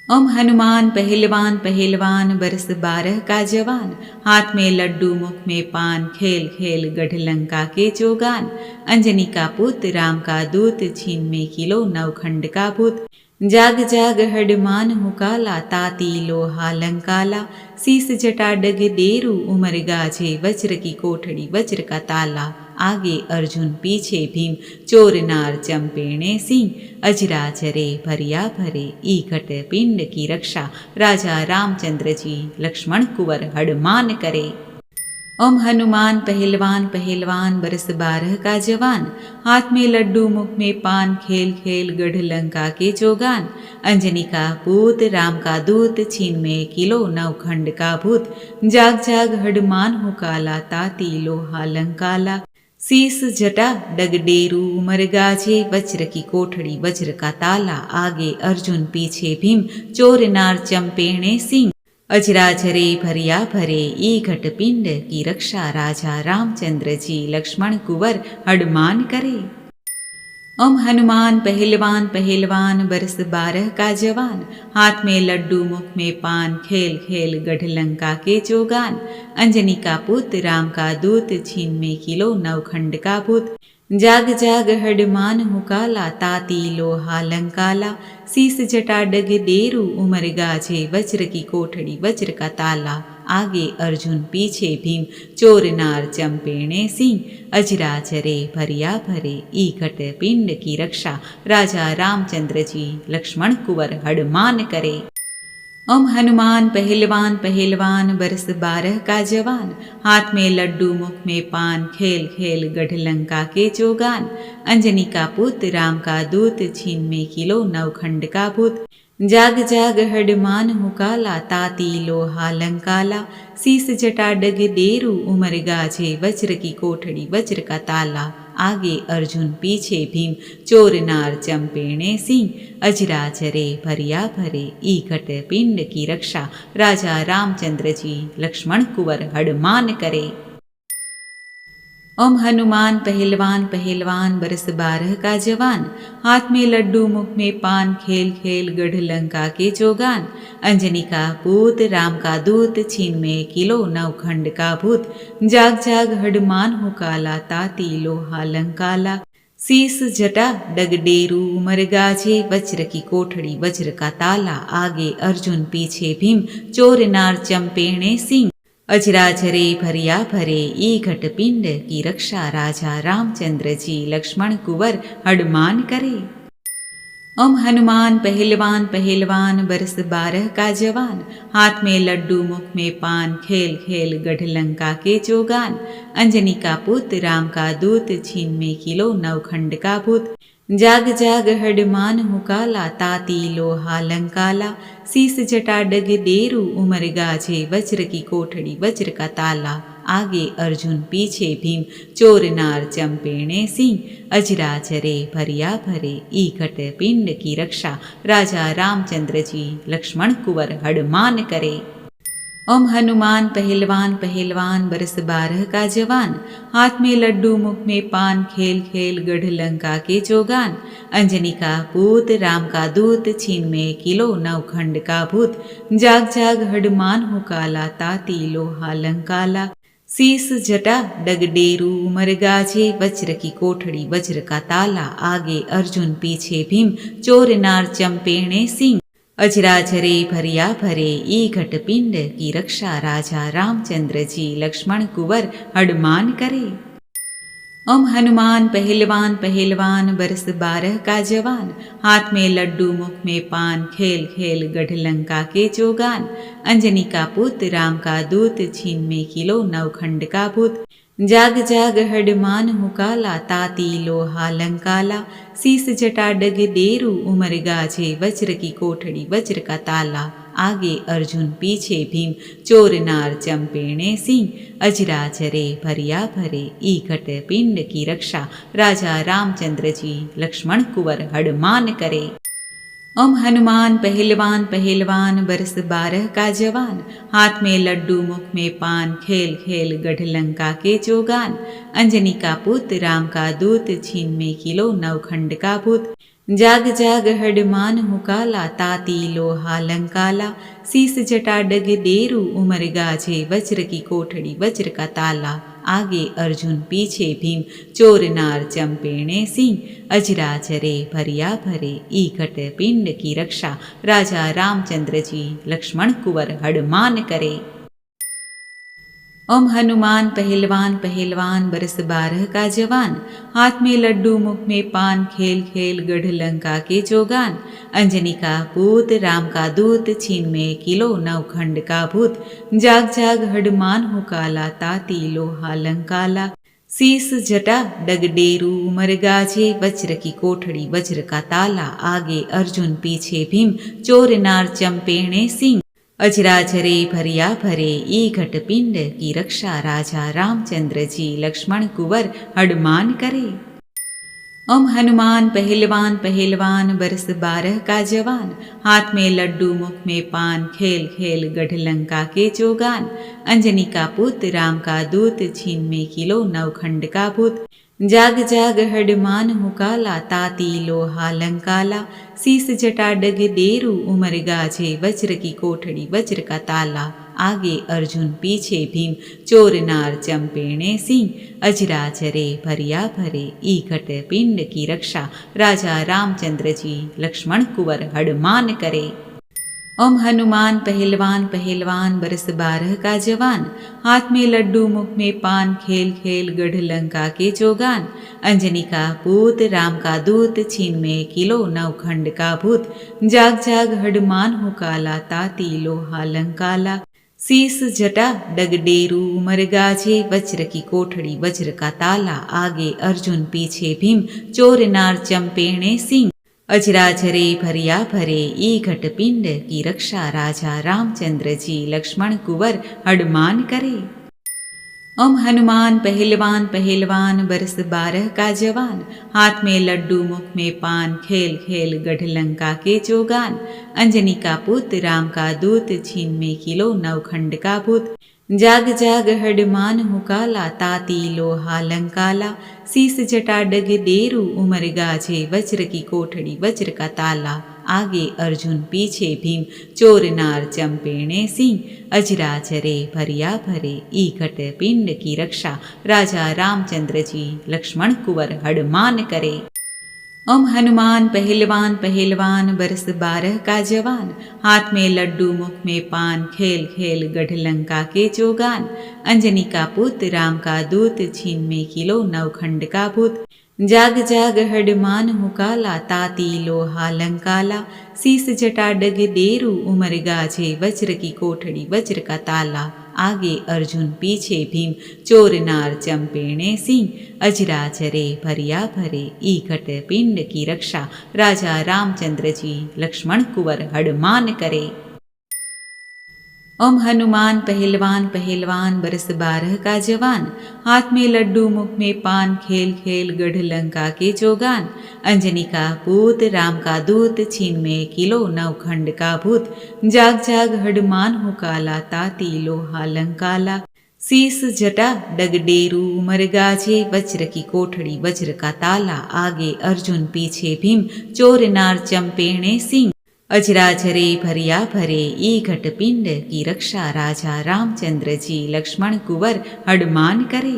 ओम हनुमान पहलवान पहलवान बरस 12 का जवान, हाथ में लड्डू मुख में पान, खेल खेल गढ़ लंका के चौगान। अंजनी का पुत्र राम का दूत, छीन में किलो नवखंड का भूत। जाग जाग हडमान हुकाला, ताती लोहा लंकाला। शीस जटा डग डेरू, उमर गाजे वज्र की कोठड़ी वज्र का ताला। आगे अर्जुन पीछे भीम, चोर नार चंपेणे सिंह। अजराजरे भरिया भरे, ईकट पिंड की रक्षा। राजा रामचंद्र जी लक्ष्मण कुंवर हडमान करे। ओम हनुमान पहलवान पहलवान बरस 12 का जवान, हाथ में लड्डू मुख में पान, खेल खेल गढ़ लंका के चौगान। अंजनी का पुत्र राम का दूत, छीन में किलो नवखंड का भूत। जाग जाग हडमान हुकाला, ताती लोहा लंकाला। शीस जटा डग डेरू, उमर गाजे वज्र की कोठड़ी वज्र का ताला। आगे अर्जुन पीछे भीम, चोर नार चंपेणे सिंह। अजराजरे भरिया भरे, ईघट पिंड की रक्षा। राजा रामचंद्र जी लक्ष्मण कुंवर हडमान करे। ओम हनुमान पहलवान पहलवान बरस 12 का जवान, हाथ में लड्डू मुख में पान, खेल खेल गढ़ लंका के चौगान। अंजनी का पुत्र राम का दूत, छीन में किलो नवखंड का भूत। जाग जाग हडमान हुकाला, ताती लोहा लंकाला। शीस जटा डग डेरू, उमर गाजे वज्र की कोठड़ी वज्र का ताला। आगे अर्जुन पीछे भीम, चोर नार चंपेणे सिंह। अजराजरे भरिया भरे, ईकट पिंड की रक्षा। राजा रामचंद्र जी लक्ष्मण कुंवर हडमान करे। ओम हनुमान पहलवान पहलवान बरस 12 का जवान, हाथ में लड्डू मुख में पान, खेल खेल गढ़ लंका के चौगान। अंजनी का पुत्र राम का दूत, छीन में किलो नवखंड का भूत। जाग जाग हडमान हुकाला, ताती लोहा लंकाला। शीस जटा डग डेरू, उमर गाजे वज्र की कोठड़ी वज्र का ताला। आगे अर्जुन पीछे भीम, चोर नार चंपेणे सिंह। अजराजरे भरिया भरे, ईकट पिंड की रक्षा। राजा रामचंद्र जी लक्ष्मण कुंवर हडमान करे। ओम हनुमान पहलवान पहलवान बरस 12 का जवान, हाथ में लड्डू मुख में पान, खेल खेल गढ़ लंका के चौगान। अंजनी का पुत्र राम का दूत, छीन में किलो नवखंड का भूत। जाग जाग हडमान हुकाला, ताती लोहा लंकाला। शीस जटा डग डेरू, उमर गाजे वज्र की कोठड़ी वज्र का ताला। आगे अर्जुन पीछे भीम, चोर नार चंपेणे सिंह। अजराजरे भरिया भरे, ईघट पिंड की रक्षा। राजा रामचंद्र जी लक्ष्मण कुंवर हडमान करे। ओम हनुमान पहलवान पहलवान बरस 12 का जवान, हाथ में लड्डू मुख में पान, खेल खेल गढ़ लंका के चौगान। अंजनी का पुत्र राम का दूत, छीन में किलो नवखंड का भूत। जाग जाग हडमान हो काला, ताती लोहा लंकाला, शीस जटा डग डेरू, उमर गाजे वज्र की कोठड़ी वज्र का ताला, आगे अर्जुन पीछे भीम, चोर नार चंपेणे सिंह, अजरा चरे भरिया भरे, ईकट पिंड की रक्षा, राजा रामचंद्र जी लक्ष्मण कुंवर हडमान करे। ओम हनुमान पहलवान पहलवान, बरस 12 का जवान, हाथ में लड्डू मुख में पान, खेल खेल गढ़ लंका के जोगान, अंजनी का पूत राम का दूत, छीन में किलो नवखंड का भूत, जाग जाग हनुमान हो काला, ताती लोहा लंकाला, शीस जटा डगडेरू, उमर गाजे वज्र की कोठड़ी वज्र का ताला, आगे अर्जुन पीछे भीम, चोर नार चंपेणे सिंह, अजराजरे भरिया भरे, ईघट पिंड की रक्षा, राजा रामचंद्र जी लक्ष्मण कुंवर हडमान करे। ओम हनुमान पहलवान पहलवान, बरस 12 का जवान, हाथ में लड्डू मुख में पान, खेल खेल गढ़ लंका के जोगान, अंजनी का पुत्र राम का दूत, छीन में किलो नवखंड का भूत, जाग जाग हडमान हो काला, ताती लोहा लंकाला, शीस जटा डग डेरू, उमर गाजे वज्र की कोठड़ी वज्र का ताला, आगे अर्जुन पीछे भीम, चोर नार चंपेणे सिंह, अजरा चरे भरिया भरे, ईकट पिंड की रक्षा, राजा रामचंद्र जी लक्ष्मण कुंवर हडमान करे। ओम हनुमान पहलवान पहलवान, बरस 12 का जवान, हाथ में लड्डू मुख में पान, खेल खेल गढ़ लंका के जोगान, अंजनी का पुत्र राम का दूत, छीन में किलो नवखंड का भूत, जाग जाग हडमान हो काला, ताती लोहा लंकाला, शीस जटा डग डेरू, उमर गाजे वज्र की कोठड़ी वज्र का ताला, आगे अर्जुन पीछे भीम, चोर नार चंपेणे सिंह, अजरा चरे भरिया भरे, ईकट पिंड की रक्षा, राजा रामचंद्र जी लक्ष्मण कुंवर हडमान करे। ओम हनुमान पहलवान पहलवान, बरस 12 का जवान, हाथ में लड्डू मुख में पान, खेल खेल गढ़ लंका के जोगान, अंजनी का पूत राम का दूत, छीन में किलो नवखंड का भूत, जाग जाग हडमान हो काला, ताती लोहा लंकाला, शीस जटा डगडेरू, उमर गाजे वज्र की कोठड़ी वज्र का ताला, आगे अर्जुन पीछे भीम, चोर नार चंपेणे सिंह, अजराजरे भरिया भरे, ईघट पिंड की रक्षा, राजा रामचंद्र जी लक्ष्मण कुंवर हडमान करे। ओम हनुमान पहलवान पहलवान, बरस 12 का जवान, हाथ में लड्डू मुख में पान, खेल खेल गढ़ लंका के जोगान, अंजनी का पुत्र राम का दूत, छीन में किलो नवखंड का भूत, जाग जाग हडमान हो काला, ताती लोहा लंकाला, शीस जटा डग डेरू, उमर गाजे वज्र की कोठड़ी वज्र का ताला, आगे अर्जुन पीछे भीम, चोर नार चंपेणे सिंह, अजरा चरे भरिया भरे, ईकट पिंड की रक्षा, राजा रामचंद्र जी लक्ष्मण कुंवर हडमान करे। ओम हनुमान पहलवान पहलवान, बरस 12 का जवान, हाथ में लड्डू मुख में पान, खेल खेल गढ़ लंका के जोगान, अंजनी का पूत राम का दूत, छीन में किलो नवखंड का भूत, जाग जाग हडमान हो काला, ताती लोहा लंकाला, शीस जटा डगडेरू, उमर गाजे वज्र की कोठड़ी वज्र का ताला, आगे अर्जुन पीछे भीम, चोर नार चंपेणे सिंह, अजराजरे भरिया भरे, ईघट पिंड की रक्षा, राजा रामचंद्र जी लक्ष्मण कुंवर हडमान करे। ओम हनुमान पहलवान पहलवान, बरस 12 का जवान, हाथ में लड्डू मुख में पान, खेल खेल गढ़ लंका के जोगान, अंजनी का पुत्र राम का दूत, छीन में किलो नवखंड का भूत, जाग जाग हडमान हो काला, ताती लोहा लंकाला, शीस जटा डग डेरू, उमर गाजे वज्र की कोठड़ी वज्र का ताला, आगे अर्जुन पीछे भीम, चोर नार चंपेणे सिंह, अजरा चरे भरिया भरे, ईकट पिंड की रक्षा, राजा रामचंद्र जी लक्ष्मण कुंवर हडमान करे। ओम हनुमान पहलवान पहलवान, बरस 12 का जवान, हाथ में लड्डू मुख में पान, खेल खेल गढ़ लंका के जोगान, अंजनी का पुत्र राम का दूत, छीन में किलो नवखंड का भूत, जाग जाग हडमान हो काला, ताती लोहा लंकाला, शीस जटा डग डेरू, उमर गाजे वज्र की कोठड़ी वज्र का ताला, आगे अर्जुन पीछे भीम चोर नार चंपेणे सिंह अजराजरे भरिया भरे ई घट पिंड की रक्षा राजा रामचंद्र जी लक्ष्मण कुंवर हनुमान करे। ओम हनुमान पहलवान पहलवान बरस 12 का जवान हाथ में लड्डू मुख में पान खेल खेल गढ़ लंका के जोगान अंजनी का पूत राम का दूत छीन में किलो नवखंड का भूत जाग जाग हनुमान हो काला ताती लोहा लंकाला शीस जटा डगडेरू उमर गाजे वज्र की कोठड़ी वज्र का ताला आगे अर्जुन पीछे भीम चोर नार चंपेणे सिंह अजराजरे भरिया भरे ई घट पिंड की रक्षा राजा रामचंद्र जी लक्ष्मण कुंवर हनुमान करे।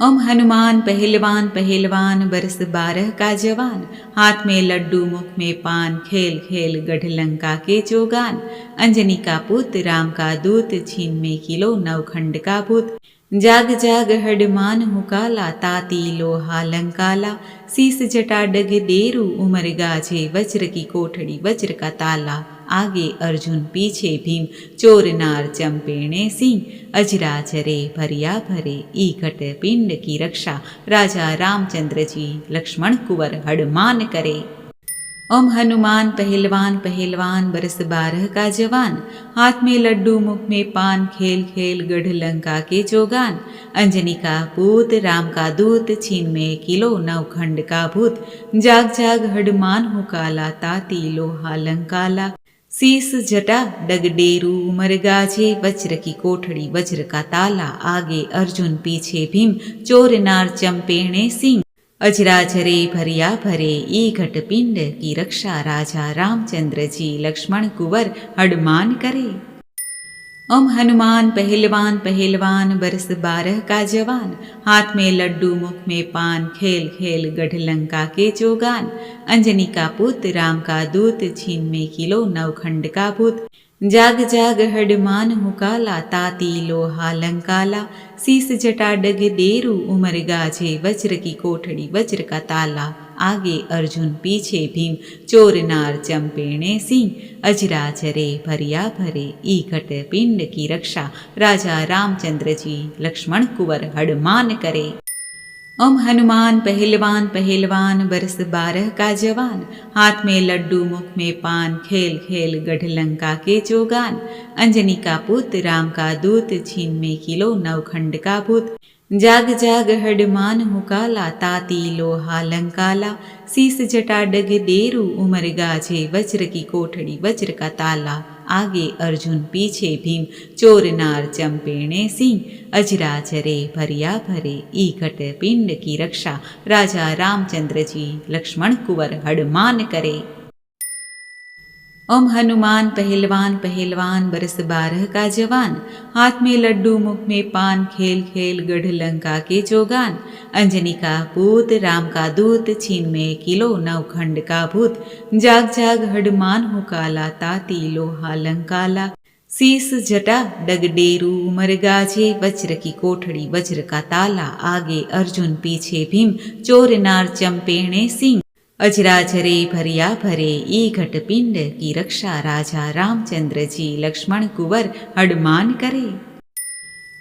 ओम हनुमान पहलवान पहलवान बरस 12 का जवान हाथ में लड्डू मुख में पान खेल खेल गढ़ लंका के जोगान अंजनी का पुत्र राम का दूत छीन में किलो नवखंड का भूत जाग जाग हनुमान हो काला ताती लोहा लंकाला शीस जटा डग डेरू उमर गाजे वज्र की कोठड़ी वज्र का ताला आगे अर्जुन पीछे भीम चोर नार चंपेणे सिंह अजराजरे भरिया भरे ई घट पिंड की रक्षा राजा रामचंद्र जी लक्ष्मण कुंवर हनुमान करे। ओम हनुमान पहलवान पहलवान बरस 12 का जवान हाथ में लड्डू मुख में पान खेल खेल गढ़ लंका के जोगान अंजनी का पूत राम का दूत छीन में किलो नवखंड का भूत जाग जाग हनुमान हो काला ताती लोहा लंकाला शीस जटा डगडेरू उमर गाजे वज्र की कोठड़ी वज्र का ताला आगे अर्जुन पीछे भीम चोर नार चंपेणे सिंह अजराजरे भरिया भरे ई घट पिंड की रक्षा राजा रामचंद्र जी लक्ष्मण कुंवर हनुमान करे। ओम हनुमान पहलवान पहलवान बरस 12 का जवान हाथ में लड्डू मुख में पान खेल खेल गढ़ लंका के जोगान अंजनी का पुत्र राम का दूत छीन में किलो नवखंड का भूत जाग जाग हनुमान हो काला ताती लोहा लंकाला शीस जटा डग डेरू उमर गाजे वज्र की कोठड़ी वज्र का ताला आगे अर्जुन पीछे भीम चोर नार चंपेणे सिंह अजराजरे भरिया भरे ई घट पिंड की रक्षा राजा रामचंद्र जी लक्ष्मण कुंवर हनुमान करे। ओम हनुमान पहलवान पहलवान बरस 12 का जवान हाथ में लड्डू मुख में पान खेल खेल गढ़ लंका के जोगान अंजनी का पुत्र राम का दूत छीन में किलो नवखंड का भूत जाग जाग हनुमान हो काला ताती लोहा लंकाला शीस जटा डग डेरू उमर गाजे वज्र की कोठड़ी वज्र का ताला आगे अर्जुन पीछे भीम चोर नार चंपेणे सिंह अजराजरे भरिया भरे ई घट पिंड की रक्षा राजा रामचंद्र जी लक्ष्मण कुंवर हनुमान करे। ओम हनुमान पहलवान पहलवान बरस 12 का जवान हाथ में लड्डू मुख में पान खेल खेल गढ़ लंका के जोगान अंजनी का पूत राम का दूत छीन में किलो नवखंड का भूत जाग जाग हनुमान हो काला ताती लोहा लंकाला शीस जटा डगडेरू उमर गाजे वज्र की कोठड़ी वज्र का ताला आगे अर्जुन पीछे भीम चोर नार चंपेणे सिंह अजराजरे भरिया भरे ई घट पिंड की रक्षा राजा रामचंद्र जी लक्ष्मण कुंवर हनुमान करे।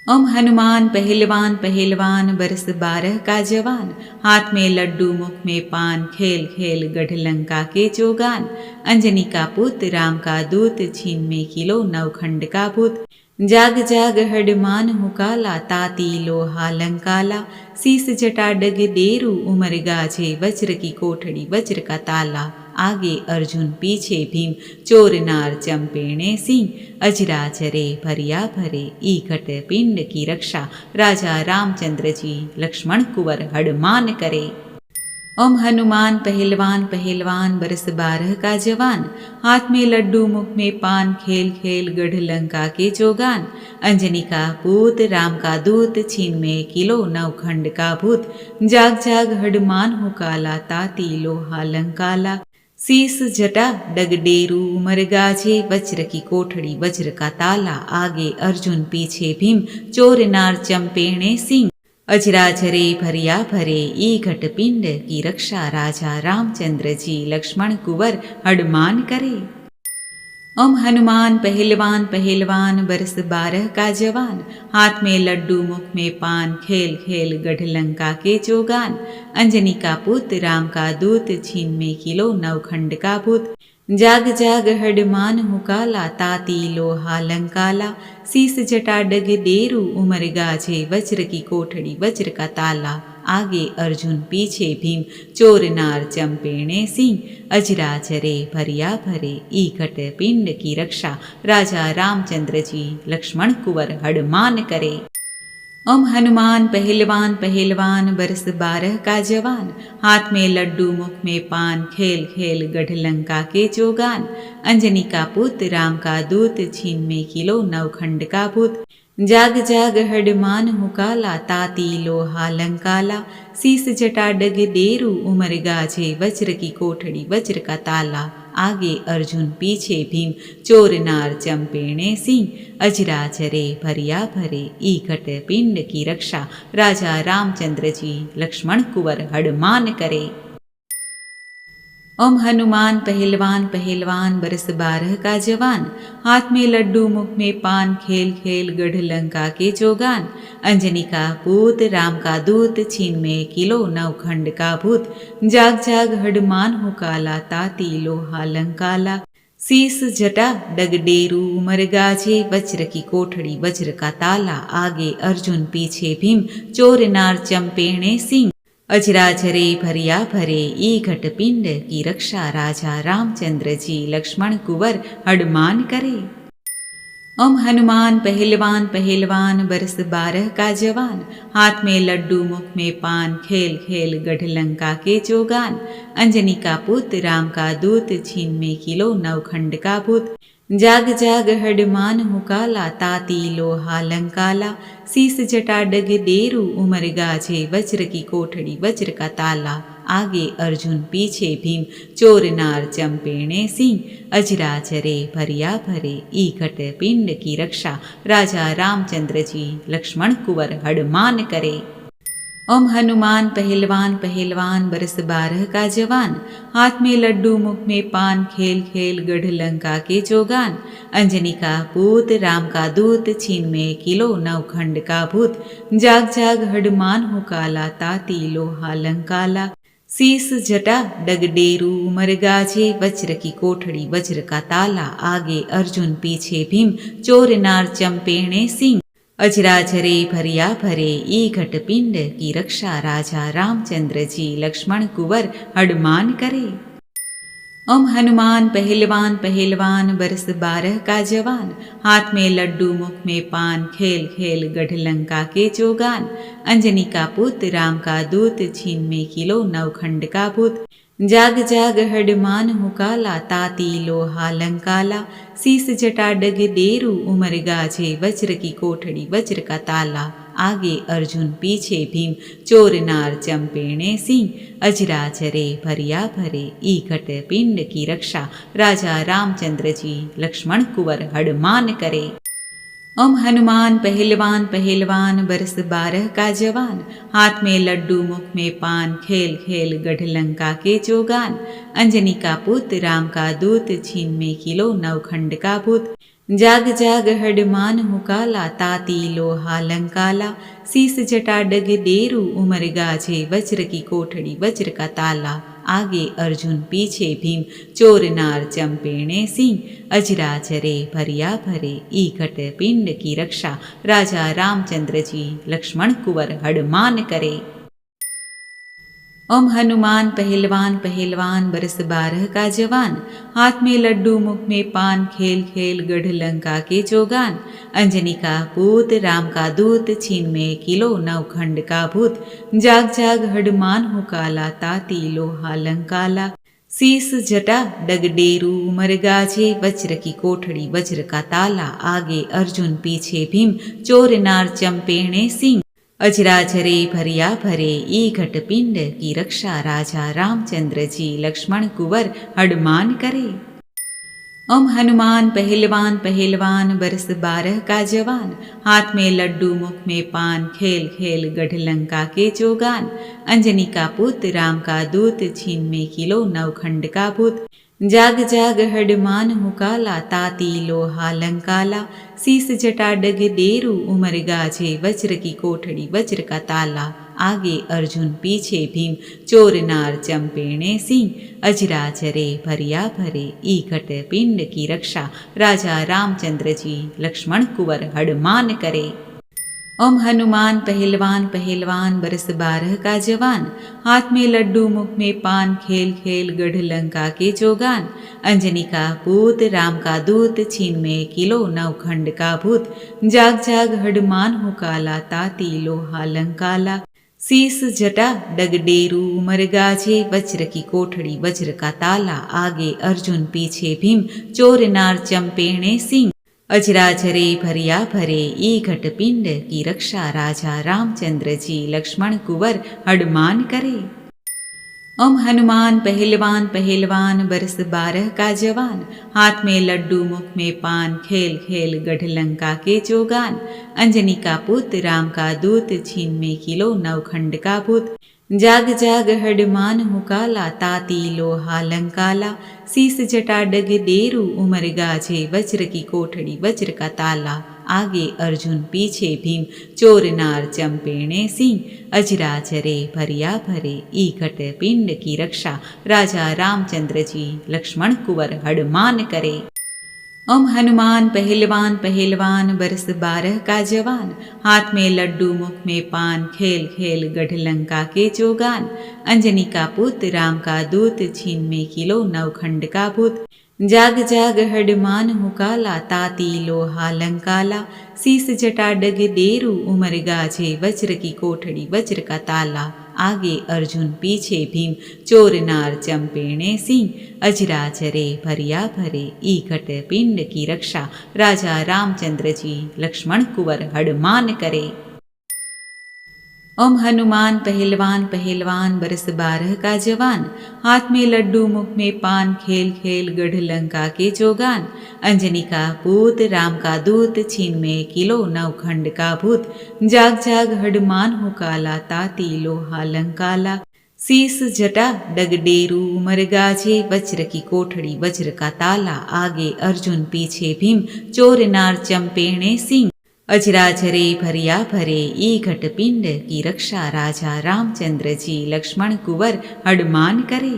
ओम हनुमान पहलवान पहलवान बरस 12 का जवान हाथ में लड्डू मुख में पान खेल खेल गढ़ लंका के जोगान अंजनी का पुत्र राम का दूत छीन में किलो नवखंड का भूत जाग जाग हनुमान हो काला ताती लोहा लंकाला शीस जटा डग डेरू उमर गाजे वज्र की कोठड़ी वज्र का ताला आगे अर्जुन पीछे भीम चोर नार चंपेणे सिंह अजराजरे भरिया भरे ई घट पिंड की रक्षा राजा रामचंद्र जी लक्ष्मण कुंवर हनुमान करे। ओम हनुमान पहलवान पहलवान बरस 12 का जवान हाथ में लड्डू मुख में पान खेल खेल गढ़ लंका के जोगान अंजनी का पूत राम का दूत छीन में किलो नवखंड का भूत जाग जाग हनुमान हो काला ताती लोहा लंकाला शीस जटा डगडेरू उमर गाजे वज्र की कोठड़ी वज्र का ताला आगे अर्जुन पीछे भीम चोर नार चंपेणे सिंह अजराजरे भरिया भरे ई घट पिंड की रक्षा राजा रामचंद्र जी लक्ष्मण कुंवर हनुमान करे। ओम हनुमान पहलवान पहलवान बरस 12 का जवान, हाथ में लड्डू मुख में पान, खेल खेल गढ़ लंका के चौगान। अंजनी का पुत्र राम का दूत, छीन में किलो नवखंड का भूत। जाग जाग हडमान हुकाला, ताती लोहा लंकाला। शीस जटा डग डेरू, उमर गाजे वज्र की कोठड़ी वज्र का ताला। आगे अर्जुन पीछे भीम, चोर नार चंपेणे सिंह। अजराजरे भरिया भरे, ईकट पिंड की रक्षा। राजा रामचंद्र जी लक्ष्मण कुंवर हडमान करे। ओम हनुमान पहलवान पहलवान बरस 12 का जवान, हाथ में लड्डू मुख में पान, खेल खेल गढ़ लंका के चौगान। अंजनी का पुत्र राम का दूत, छीन में किलो नवखंड का भूत। जाग जाग हडमान हुकाला, ताती लोहा लंकाला। शीस जटा डग डेरू, उमर गाजे वज्र की कोठड़ी वज्र का ताला। आगे अर्जुन पीछे भीम, चोर नार चंपेणे सिंह। अजराजरे भरिया भरे, ईकट पिंड की रक्षा। राजा रामचंद्र जी लक्ष्मण कुंवर हडमान करे। ओम हनुमान पहलवान पहलवान बरस 12 का जवान, हाथ में लड्डू मुख में पान, खेल खेल गढ़ लंका के चौगान। अंजनी का पुत्र राम का दूत, छीन में किलो नवखंड का भूत। जाग जाग हडमान हुकाला, ताती लोहा लंकाला। शीस जटा डग डेरू, उमर गाजे वज्र की कोठड़ी वज्र का ताला। आगे अर्जुन पीछे भीम, चोर नार चंपेणे सिंह। अजराजरे भरिया भरे, ईघट पिंड की रक्षा। राजा रामचंद्र जी लक्ष्मण कुंवर हडमान करे। ओम हनुमान पहलवान पहलवान बरस 12 का जवान, हाथ में लड्डू मुख में पान, खेल खेल गढ़ लंका के चौगान। अंजनी का पुत्र राम का दूत, छीन में किलो नवखंड का भूत। जाग जाग हडमान हुकाला, ताती लोहा लंकाला। शीस जटा डग डेरू, उमर गाजे वज्र की कोठड़ी वज्र का ताला। आगे अर्जुन पीछे भीम, चोर नार चंपेणे सिंह। अजराजरे भरिया भरे, ईकट पिंड की रक्षा। राजा रामचंद्र जी लक्ष्मण कुंवर हडमान करे। ओम हनुमान पहलवान पहलवान बरस 12 का जवान, हाथ में लड्डू मुख में पान, खेल खेल गढ़ लंका के चौगान। अंजनी का पुत्र राम का दूत, छीन में किलो नवखंड का भूत। जाग जाग हडमान हुकाला, ताती लोहा लंकाला। शीस जटा डग डेरू, उमर गाजे वज्र की कोठड़ी वज्र का ताला। आगे अर्जुन पीछे भीम, चोर नार चंपेणे सिंह। अजराजरे भरिया भरे, ईघट पिंड की रक्षा। राजा रामचंद्र जी लक्ष्मण कुंवर हडमान करे। ओम हनुमान पहलवान पहलवान बरस 12 का जवान, हाथ में लड्डू मुख में पान, खेल खेल गढ़ लंका के चौगान। अंजनी का पुत्र राम का दूत, छीन में किलो नवखंड का भूत। जाग जाग हडमान हुकाला, ताती लोहा लंकाला। शीस जटा डग डेरू, उमर गाजे वज्र की कोठड़ी वज्र का ताला। आगे अर्जुन पीछे भीम, चोर नार चंपेणे सिंह। अजराजरे भरिया भरे, ईकट पिंड की रक्षा। राजा रामचंद्र जी लक्ष्मण कुंवर हडमान करे। ओम हनुमान पहलवान पहलवान बरस 12 का जवान, हाथ में लड्डू मुख में पान, खेल खेल गढ़ लंका के चौगान। अंजनी का पुत्र राम का दूत, छीन में किलो नवखंड का भूत। जाग जाग हडमान हुकाला, ताती लोहा लंकाला। शीस जटा डग डेरू, उमर गाजे वज्र की कोठड़ी वज्र का ताला। आगे अर्जुन पीछे भीम, चोर नार चंपेणे सिंह। अजराजरे भरिया भरे, ईकट पिंड की रक्षा। राजा रामचंद्र जी लक्ष्मण कुंवर हडमान करे। ओम हनुमान पहलवान पहलवान बरस 12 का जवान, हाथ में लड्डू मुख में पान, खेल खेल गढ़ लंका के चौगान। अंजनी का पुत्र राम का दूत, छीन में किलो नवखंड का भूत। जाग जाग हडमान हुकाला, ताती लोहा लंकाला। शीस जटा डग डेरू, उमर गाजे वज्र की कोठड़ी वज्र का ताला। आगे अर्जुन पीछे भीम, चोर नार चंपेणे सिंह। अजराजरे भरिया भरे, ईघट पिंड की रक्षा। राजा रामचंद्र जी लक्ष्मण कुंवर हडमान करे। ओम हनुमान पहलवान पहलवान बरस 12 का जवान, हाथ में लड्डू मुख में पान, खेल खेल गढ़ लंका के चौगान। अंजनी का पुत्र राम का दूत, छीन में किलो नवखंड का भूत। जाग जाग हडमान हुकाला ताती लोहा लंकाला, शीस जटा डग डेरू उमर गाजे वज्र की कोठड़ी वज्र का ताला, आगे अर्जुन पीछे भीम चोर नार चंपेणे सिंह, अजराजरे भरिया भरे ईकट पिंड की रक्षा, राजा रामचंद्र जी लक्ष्मण कुंवर हडमान करे। ओम हनुमान पहलवान पहलवान बरस 12 का जवान, हाथ में लड्डू मुख में पान खेल खेल गढ़ लंका के जोगान, अंजनी का पूत राम का दूत छीन में किलो नवखंड का भूत, जाग जाग हडमान हो काला ताती लोहा लंकाला, शीस जटा डगडेरू उमर गाजे वज्र की कोठड़ी वज्र का ताला, आगे अर्जुन पीछे भीम चोर नार चंपेणे सिंह, अजराजरे भरिया भरे ई घट पिंड की रक्षा, राजा रामचंद्र जी लक्ष्मण कुंवर हडमान करे। ओम हनुमान पहलवान पहलवान बरस 12 का जवान, हाथ में लड्डू मुख में पान खेल खेल गढ़ लंका के जोगान, अंजनी का पुत्र राम का दूत छीन में किलो नवखंड का भूत, जाग जाग हडमान हुकाला ताती लोहा लंकाला, शीस जटा डग डेरू उमर गाजे वज्र की कोठड़ी वज्र का ताला, आगे अर्जुन पीछे भीम चोर नार चंपेणे सिंह, अजराजरे भरिया भरे ईकट पिंड की रक्षा, राजा रामचंद्र जी लक्ष्मण कुंवर हडमान करे। ओम हनुमान पहलवान पहलवान बरस 12 का जवान, हाथ में लड्डू मुख में पान खेल खेल गढ़ लंका के जोगान, अंजनी का पुत्र राम का दूत छीन में किलो नवखंड का भूत, जाग जाग हडमान हुकाला ताती लोहा लंकाला, शीस जटा डग डेरू उमर गाजे वज्र की कोठड़ी वज्र का ताला, आगे अर्जुन पीछे भीम चोर नार चंपेणे सिंह, अजराजरे भरिया भरे ईकट पिंड की रक्षा, राजा रामचंद्र जी लक्ष्मण कुंवर हडमान करे। ओम हनुमान पहलवान पहलवान बरस 12 का जवान, हाथ में लड्डू मुख में पान खेल खेल गढ़ लंका के जोगान, अंजनी का पूत राम का दूत छीन में किलो नवखंड का भूत, जाग जाग हडमान हो काला ताती लोहा लंकाला, शीस जटा डगडेरू उमर गाजे वज्र की कोठड़ी वज्र का ताला, आगे अर्जुन पीछे भीम चोर नार चंपेणे सिंह, अजराजरे भरिया भरे ई घट पिंड की रक्षा, राजा रामचंद्र जी लक्ष्मण कुंवर हडमान करे।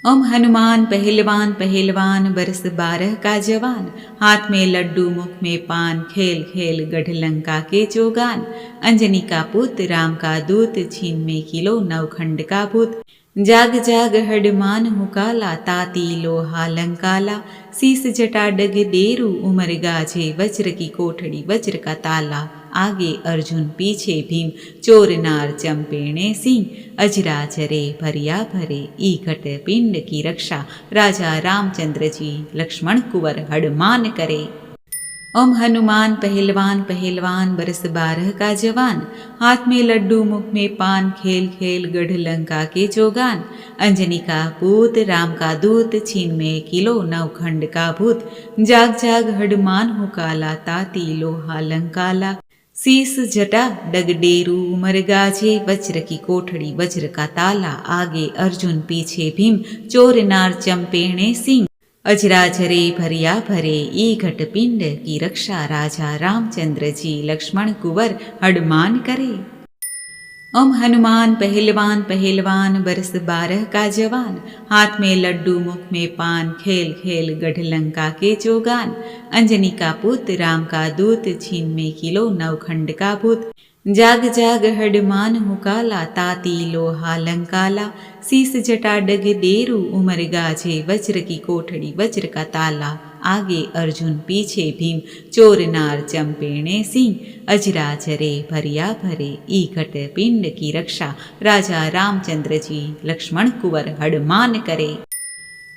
ओम हनुमान पहलवान पहलवान बरस 12 का जवान, हाथ में लड्डू मुख में पान खेल खेल गढ़ लंका के जोगान, अंजनी का पुत्र राम का दूत छीन में किलो नवखंड का भूत, जाग जाग हडमान हुकाला ताती लोहा लंकाला, शीस जटा डग डेरू उमर गाजे वज्र की कोठड़ी वज्र का ताला, आगे अर्जुन पीछे भीम चोर नार चंपेणे सिंह, अजराजरे भरिया भरे ईकट पिंड की रक्षा, राजा रामचंद्र जी लक्ष्मण कुंवर हडमान करे। ओम हनुमान पहलवान पहलवान बरस 12 का जवान, हाथ में लड्डू मुख में पान खेल खेल गढ़ लंका के जोगान, अंजनी का पूत राम का दूत छीन में किलो नवखंड का भूत, जाग जाग हडमान हो काला ताती लोहा लंकाला, शीस जटा डगडेरू उमर गाजे वज्र की कोठड़ी वज्र का ताला, आगे अर्जुन पीछे भीम चोर नार चंपेणे सिंह, अजराजरे भरिया भरे ई घट पिंड की रक्षा, राजा रामचंद्र जी लक्ष्मण कुंवर हडमान करे। ओम हनुमान पहलवान पहलवान बरस 12 का जवान, हाथ में लड्डू मुख में पान खेल खेल गढ़ लंका के जोगान, अंजनी का पुत्र राम का दूत छीन में किलो नवखंड का भूत, जाग जाग हडमान हुकाला ताती लोहा लंकाला, शीस जटा डग डेरू उमर गाजे वज्र की कोठड़ी वज्र का ताला, आगे अर्जुन पीछे भीम चोर नार चंपेणे सिंह, अजराजरे भरिया भरे ईकट पिंड की रक्षा, राजा रामचंद्र जी लक्ष्मण कुंवर हडमान करे।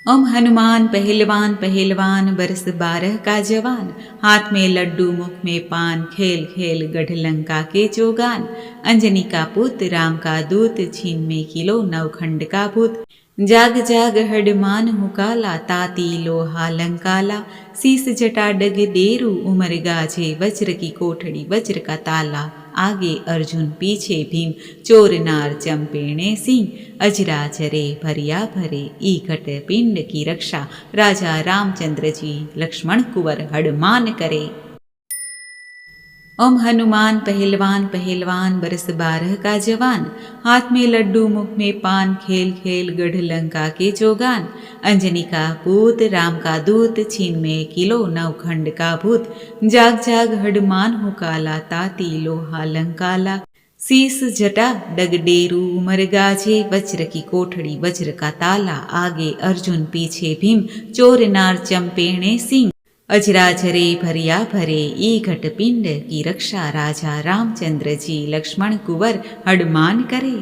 ओम हनुमान पहलवान पहलवान बरस 12 का जवान, हाथ में लड्डू मुख में पान खेल खेल गढ़ लंका के जोगान, अंजनी का पुत्र राम का दूत छीन में किलो नवखंड का भूत, जाग जाग हडमान हुकाला ताती लोहा लंकाला, शीस जटा डग डेरू उमर गाजे वज्र की कोठड़ी वज्र का ताला, आगे अर्जुन पीछे भीम चोर नार चंपेणे सिंह अजराजरे भरिया भरे ई घट पिंड की रक्षा राजा रामचंद्र जी लक्ष्मण कुंवर हनुमान करे। ओम हनुमान पहलवान पहलवान बरस 12 का जवान हाथ में लड्डू मुख में पान खेल खेल गढ़ लंका के जोगान अंजनी का पूत राम का दूत छीन में किलो नवखंड का भूत जाग जाग हनुमान हो काला ताती लोहा लंकाला शीस जटा डगडेरू उमर गाजे वज्र की कोठड़ी वज्र का ताला आगे अर्जुन पीछे भीम चोर नार चंपेणे सिंह अजराजरे भरिया भरे ई घट पिंड की रक्षा राजा रामचंद्र जी लक्ष्मण कुंवर हनुमान करे।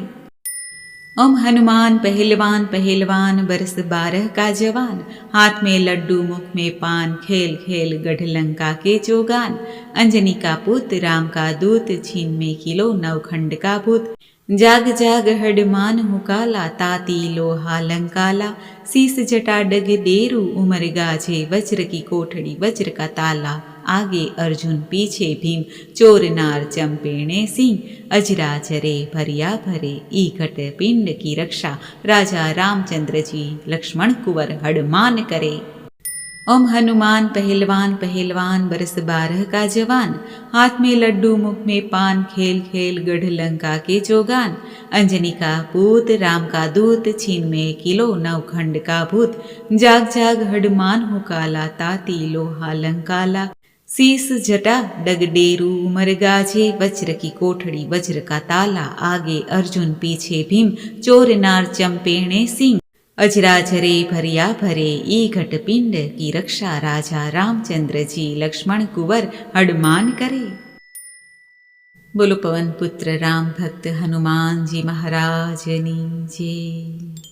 ओम हनुमान पहलवान पहलवान बरस 12 का जवान हाथ में लड्डू मुख में पान खेल खेल गढ़ लंका के जोगान अंजनी का पुत्र राम का दूत छीन में किलो नवखंड का भूत जाग जाग हनुमान हो काला ताती लोहा लंकाला शीस जटा डग डेरू उमर गाजे वज्र की कोठड़ी वज्र का ताला आगे अर्जुन पीछे भीम चोर नार चंपेणे सिंह अजराजरे भरिया भरे ई घट पिंड की रक्षा राजा रामचंद्र जी लक्ष्मण कुंवर हनुमान करे। ओम हनुमान पहलवान पहलवान बरस 12 का जवान हाथ में लड्डू मुख में पान खेल खेल गढ़ लंका के जोगान अंजनी का पूत राम का दूत छीन में किलो नवखंड का भूत जाग जाग हनुमान हो काला ताती लोहा लंकाला शीस जटा डगडेरू उमर गाजे वज्र की कोठड़ी वज्र का ताला आगे अर्जुन पीछे भीम चोर नार चंपेणे सिंह अजराजरे भरिया भरे ई घट पिंड की रक्षा राजा रामचंद्र जी लक्ष्मण कुंवर हनुमान करे। बोलो पवन पुत्र राम भक्त हनुमान जी महाराज नी जय।